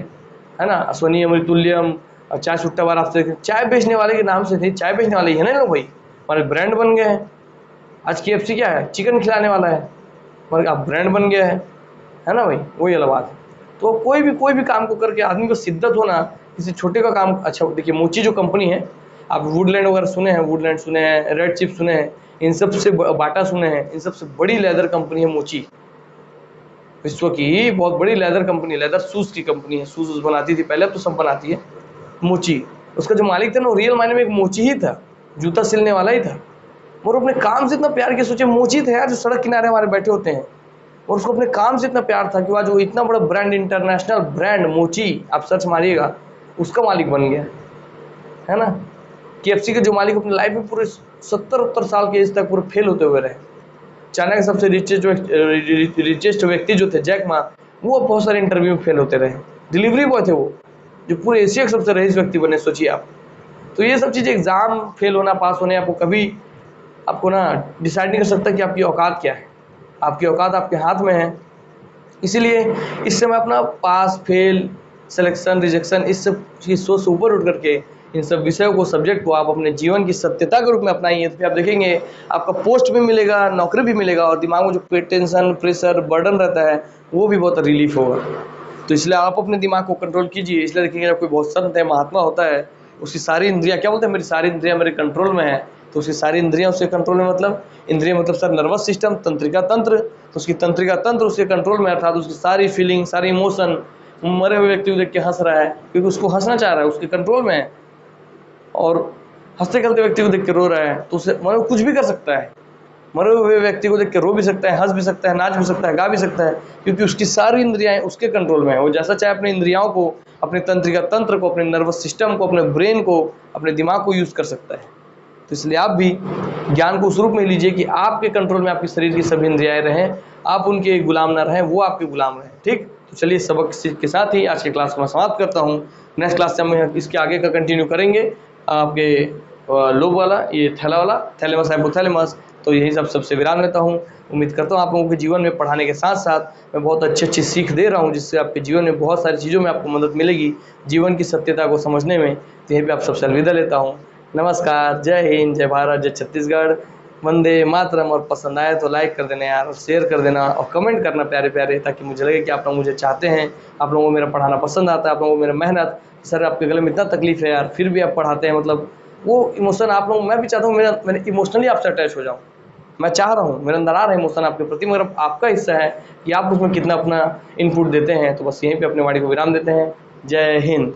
है ना, सोनी अमृतुल्यम, चाय सुट्टा बार, आपसे चाय बेचने वाले के नाम से थे, चाय बेचने वाले ही है ना लोग भाई, हमारे ब्रांड बन गए हैं। आज KFC क्या है? चिकन खिलाने वाला है, मगर आप ब्रांड बन गया है ना भाई, वही अलग बात है। तो कोई भी काम को करके आदमी को शिद्दत होना, किसी छोटे का काम। अच्छा देखिए मोची जो कंपनी है, आप वुडलैंड वगैरह सुने हैं, वुडलैंड सुने हैं, रेड चिप सुने हैं, इन सब से बाटा सुने हैं, इन सबसे बड़ी लेदर कंपनी है मोची, विश्व की बहुत बड़ी लेदर कंपनी, लेदर शूज़ की कंपनी है। शूज़ बनाती थी पहले, अब तो सब बनाती है मोची। उसका जो मालिक था ना, वो रियल मायने में एक मोची ही था, जूता सिलने वाला ही था। और अपने काम से इतना प्यार किया, सोचे मोची थे यार जो सड़क किनारे हमारे बैठे होते हैं, और उसको अपने काम से इतना प्यार था कि आज वो इतना बड़ा ब्रांड, इंटरनेशनल ब्रांड मोची, आप सर्च मारिएगा, उसका मालिक बन गया है ना। KFC के जो मालिक अपनी लाइफ में पूरे 70-70 साल के एज तक पूरे फेल होते हुए रहे। चाइना के सबसे रिचेस्ट व्यक्ति जो थे जैक मा, वो बहुत सारे इंटरव्यू में फेल होते रहे। डिलीवरी बॉय थे वो, जो पूरे एशिया के सबसे रईस व्यक्ति बने, सोचिए आप। तो ये सब चीज़ें, एग्जाम फेल होना, पास होने, आपको कभी आपको ना डिसाइड नहीं कर सकता कि आपकी औकात क्या है। आपकी औकात आपके हाथ में है। इसीलिए इस समय अपना पास फेल, सिलेक्शन, रिजेक्शन, इस सब चीज़ सोच से ऊपर उठ करके इन सब विषयों को, सब्जेक्ट को आप अपने जीवन की सत्यता के रूप में अपनाइए। तो फिर आप देखेंगे आपका पोस्ट भी मिलेगा, नौकरी भी मिलेगा, और दिमाग में जो टेंशन, प्रेशर, बर्डन रहता है वो भी बहुत रिलीफ होगा। तो इसलिए आप अपने दिमाग को कंट्रोल कीजिए। इसलिए देखेंगे जब कोई बहुत संत है, महात्मा होता है, उसकी सारी इंद्रियां, क्या बोलते हैं, मेरी सारी इंद्रियां मेरे कंट्रोल में है, तो उसकी सारी इंद्रियां उसके कंट्रोल में, मतलब इंद्रिया मतलब सर नर्वस सिस्टम, तंत्रिका तंत्र, तो उसकी तंत्रिका तंत्र उसके कंट्रोल में, अर्थात उसकी सारी फीलिंग, सारी इमोशन, मरे हुए व्यक्ति को देख के हंस रहा है क्योंकि उसको हंसना चाह रहा है, उसके कंट्रोल में है, और हंसते खेलते व्यक्ति को देख के रो रहा है तो उसे मतलब कुछ भी कर सकता है। मरे हुए व्यक्ति को देख के रो भी सकता है, हंस भी सकता है, नाच भी सकता है, गा भी सकता है, क्योंकि उसकी सारी इंद्रियां उसके कंट्रोल में है। वो जैसा चाहे अपनी इंद्रियाओं को, अपने तंत्रिका तंत्र को, अपने नर्वस सिस्टम को, अपने ब्रेन को, अपने दिमाग को यूज़ कर सकता है। तो इसलिए आप भी ज्ञान को उस रूप में लीजिए कि आपके कंट्रोल में आपके शरीर की सभी इंद्रियाएं रहें, आप उनके गुलाम ना रहें, वो आपके गुलाम रहें। ठीक, तो चलिए सबक के साथ ही आज की क्लास को मैं समाप्त करता हूँ। नेक्स्ट क्लास से हम इसके आगे का कंटिन्यू करेंगे, आपके लोब वाला, ये थैला वाला, थैलेमस हाइपोथैलेमस। तो यही सबसे विराम लेता हूँ। उम्मीद करता हूँ आप लोगों के जीवन में पढ़ाने के साथ साथ मैं बहुत अच्छी सीख दे रहा हूँ, जिससे आपके जीवन में बहुत सारी चीज़ों में आपको मदद मिलेगी, जीवन की सत्यता को समझने में। तो यहीं पे आप सबसे अलविदा लेता हूँ। नमस्कार, जय हिंद, जय भारत, जय छत्तीसगढ़, वंदे मातरम। और पसंद आए तो लाइक कर देना यार, और शेयर कर देना, और कमेंट करना प्यारे प्यारे, ताकि मुझे लगे कि आप लोग मुझे चाहते हैं, आप लोगों को मेरा पढ़ाना पसंद आता है, आप लोगों को मेरा मेहनत। सर आपके गले में इतना तकलीफ है यार, फिर भी आप पढ़ाते हैं, मतलब वो इमोशन आप लोग, मैं भी चाहता हूँ मैं इमोशनली आपसे अटैच हो जाऊँ। मैं चाह रहा हूँ, मेरे अंदर आ रहा है इमोशन आपके प्रति, मगर आपका हिस्सा है कि आप उसमें कितना अपना इनपुट देते हैं। तो बस यहीं पे अपने वाणी को विराम देते हैं। जय हिंद।